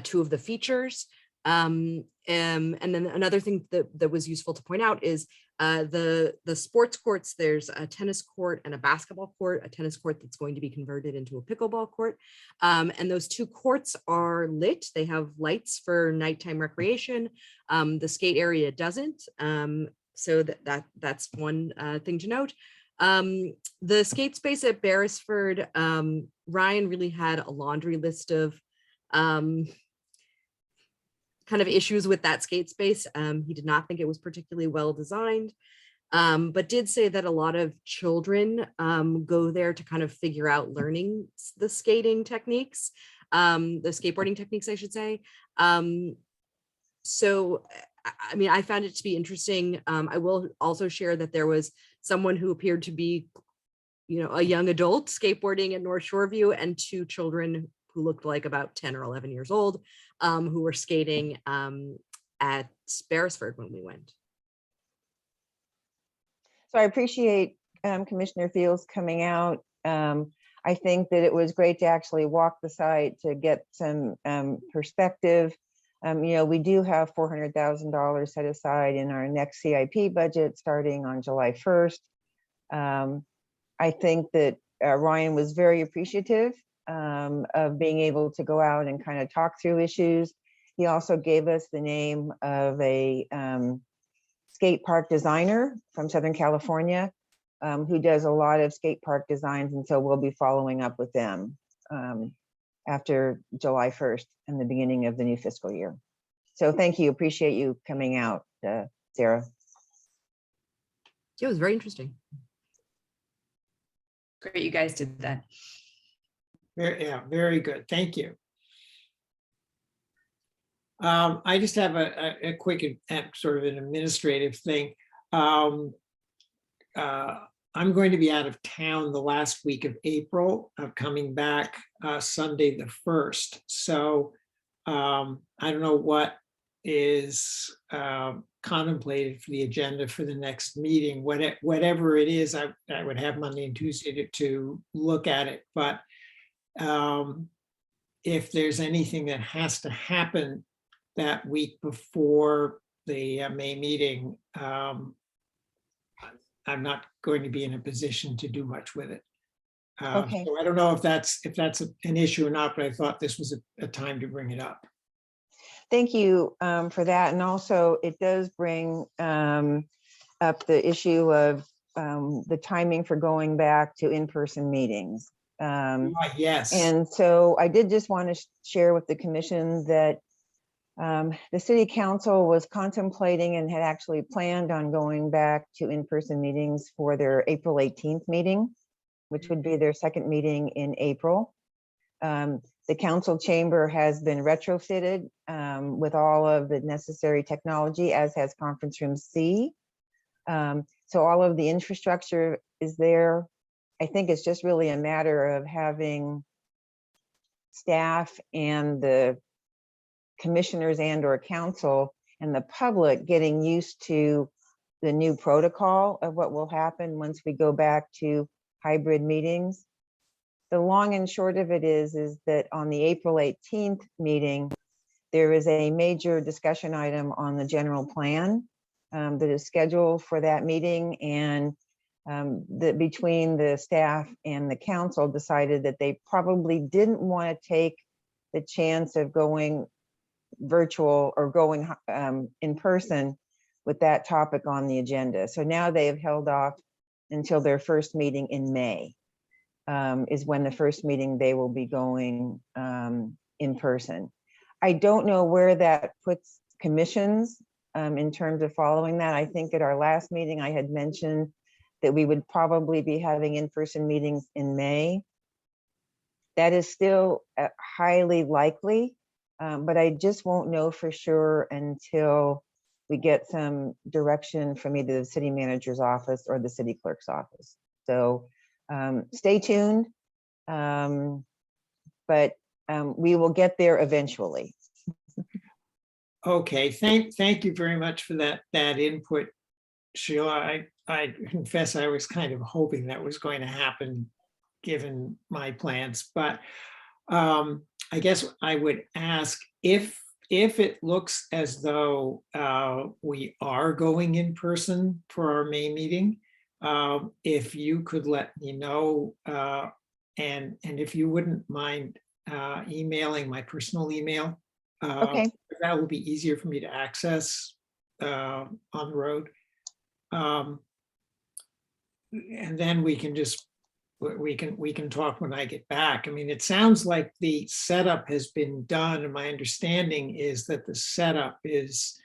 two of the features. And then another thing that was useful to point out is the sports courts. There's a tennis court and a basketball court, a tennis court that's going to be converted into a pickleball court. And those two courts are lit. They have lights for nighttime recreation. The skate area doesn't. So that's one thing to note. The skate space at Beresford, Ryan really had a laundry list of kind of issues with that skate space. He did not think it was particularly well designed, but did say that a lot of children go there to kind of figure out learning the skating techniques, the skateboarding techniques, I should say. So, I mean, I found it to be interesting. I will also share that there was someone who appeared to be, a young adult skateboarding at North Shoreview, and two children who looked like about 10 or 11 years old, who were skating at Beresford when we went. So I appreciate Commissioner Fields coming out. I think that it was great to actually walk the site to get some perspective. We do have $400,000 set aside in our next CIP budget starting on July 1st. I think that Ryan was very appreciative of being able to go out and kind of talk through issues. He also gave us the name of a skate park designer from Southern California who does a lot of skate park designs. And so we'll be following up with them after July 1st and the beginning of the new fiscal year. So thank you. Appreciate you coming out, Sarah. It was very interesting. Great, you guys did that. Yeah, very good. Thank you. I just have a quick sort of an administrative thing. I'm going to be out of town the last week of April. I'm coming back Sunday the 1st. So I don't know what is contemplated for the agenda for the next meeting. Whatever it is, I would have Monday and Tuesday to look at it. But if there's anything that has to happen that week before the May meeting, I'm not going to be in a position to do much with it. Okay. So I don't know if that's an issue or not, but I thought this was a time to bring it up. Thank you for that. And also it does bring up the issue of the timing for going back to in-person meetings. Yes. And so I did just want to share with the commission that the city council was contemplating and had actually planned on going back to in-person meetings for their April 18th meeting, which would be their second meeting in April. The council chamber has been retrofitted with all of the necessary technology, as has conference room C. So all of the infrastructure is there. I think it's just really a matter of having staff and the commissioners and or council and the public getting used to the new protocol of what will happen once we go back to hybrid meetings. The long and short of it is that on the April 18th meeting, there is a major discussion item on the general plan that is scheduled for that meeting, and that between the staff and the council decided that they probably didn't want to take the chance of going virtual or going in person with that topic on the agenda. So now they have held off until their first meeting in May. is when the first meeting they will be going in person. I don't know where that puts commissions in terms of following that. I think at our last meeting, I had mentioned that we would probably be having in-person meetings in May. That is still highly likely, but I just won't know for sure until we get some direction from either the city manager's office or the city clerk's office. So stay tuned, but we will get there eventually. Okay, thank you very much for that input, Sheila. I confess I was kind of hoping that was going to happen given my plans, but I guess I would ask if it looks as though we are going in person for our May meeting, if you could let me know, and if you wouldn't mind emailing my personal email. Okay. That will be easier for me to access on the road. And then we can talk when I get back. I mean, it sounds like the setup has been done, and my understanding is that the setup is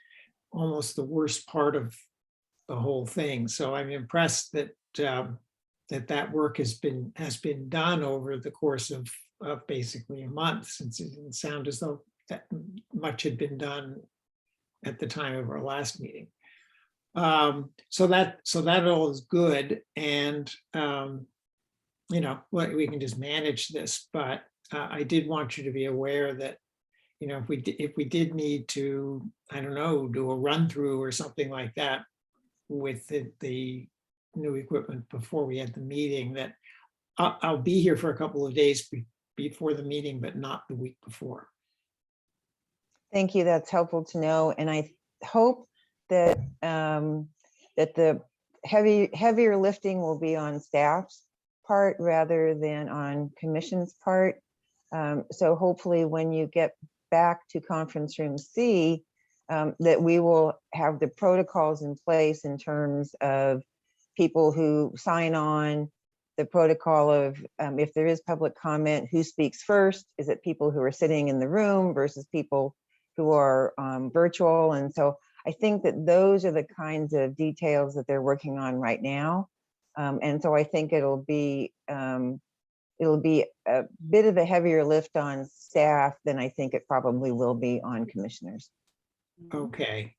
almost the worst part of the whole thing. So I'm impressed that that work has been done over the course of basically a month, since it didn't sound as though that much had been done at the time of our last meeting. So that all is good, and you know, we can just manage this. But I did want you to be aware that, you know, if we did need to, I don't know, do a run through or something like that with the new equipment before we had the meeting, that I'll be here for a couple of days before the meeting, but not the week before. Thank you. That's helpful to know. And I hope that that the heavier lifting will be on staff's part rather than on commission's part. So hopefully when you get back to conference room C, that we will have the protocols in place in terms of people who sign on, the protocol of if there is public comment, who speaks first? Is it people who are sitting in the room versus people who are virtual? And so I think that those are the kinds of details that they're working on right now. And so I think it'll be a bit of a heavier lift on staff than I think it probably will be on commissioners. Okay.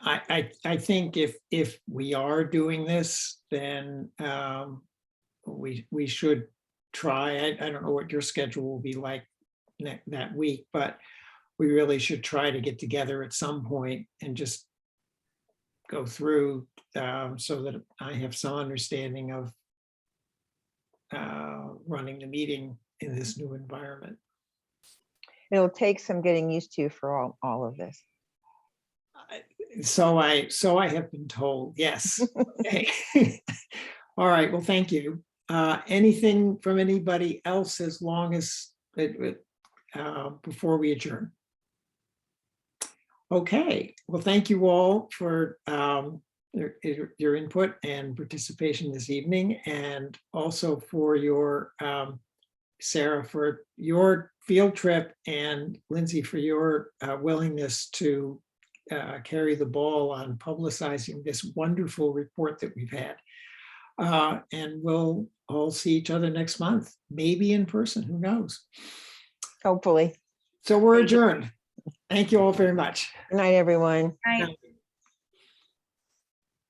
I think if we are doing this, then we should try. I don't know what your schedule will be like that week, but we really should try to get together at some point and just go through so that I have some understanding of running the meeting in this new environment. It'll take some getting used to for all of this. So I have been told, yes. Okay. All right, well, thank you. Anything from anybody else, as long as before we adjourn? Okay, well, thank you all for your input and participation this evening, and also for your Sarah, for your field trip, and Lindsay for your willingness to carry the ball on publicizing this wonderful report that we've had. And we'll all see each other next month, maybe in person, who knows? Hopefully. So we're adjourned. Thank you all very much. Good night, everyone. Right.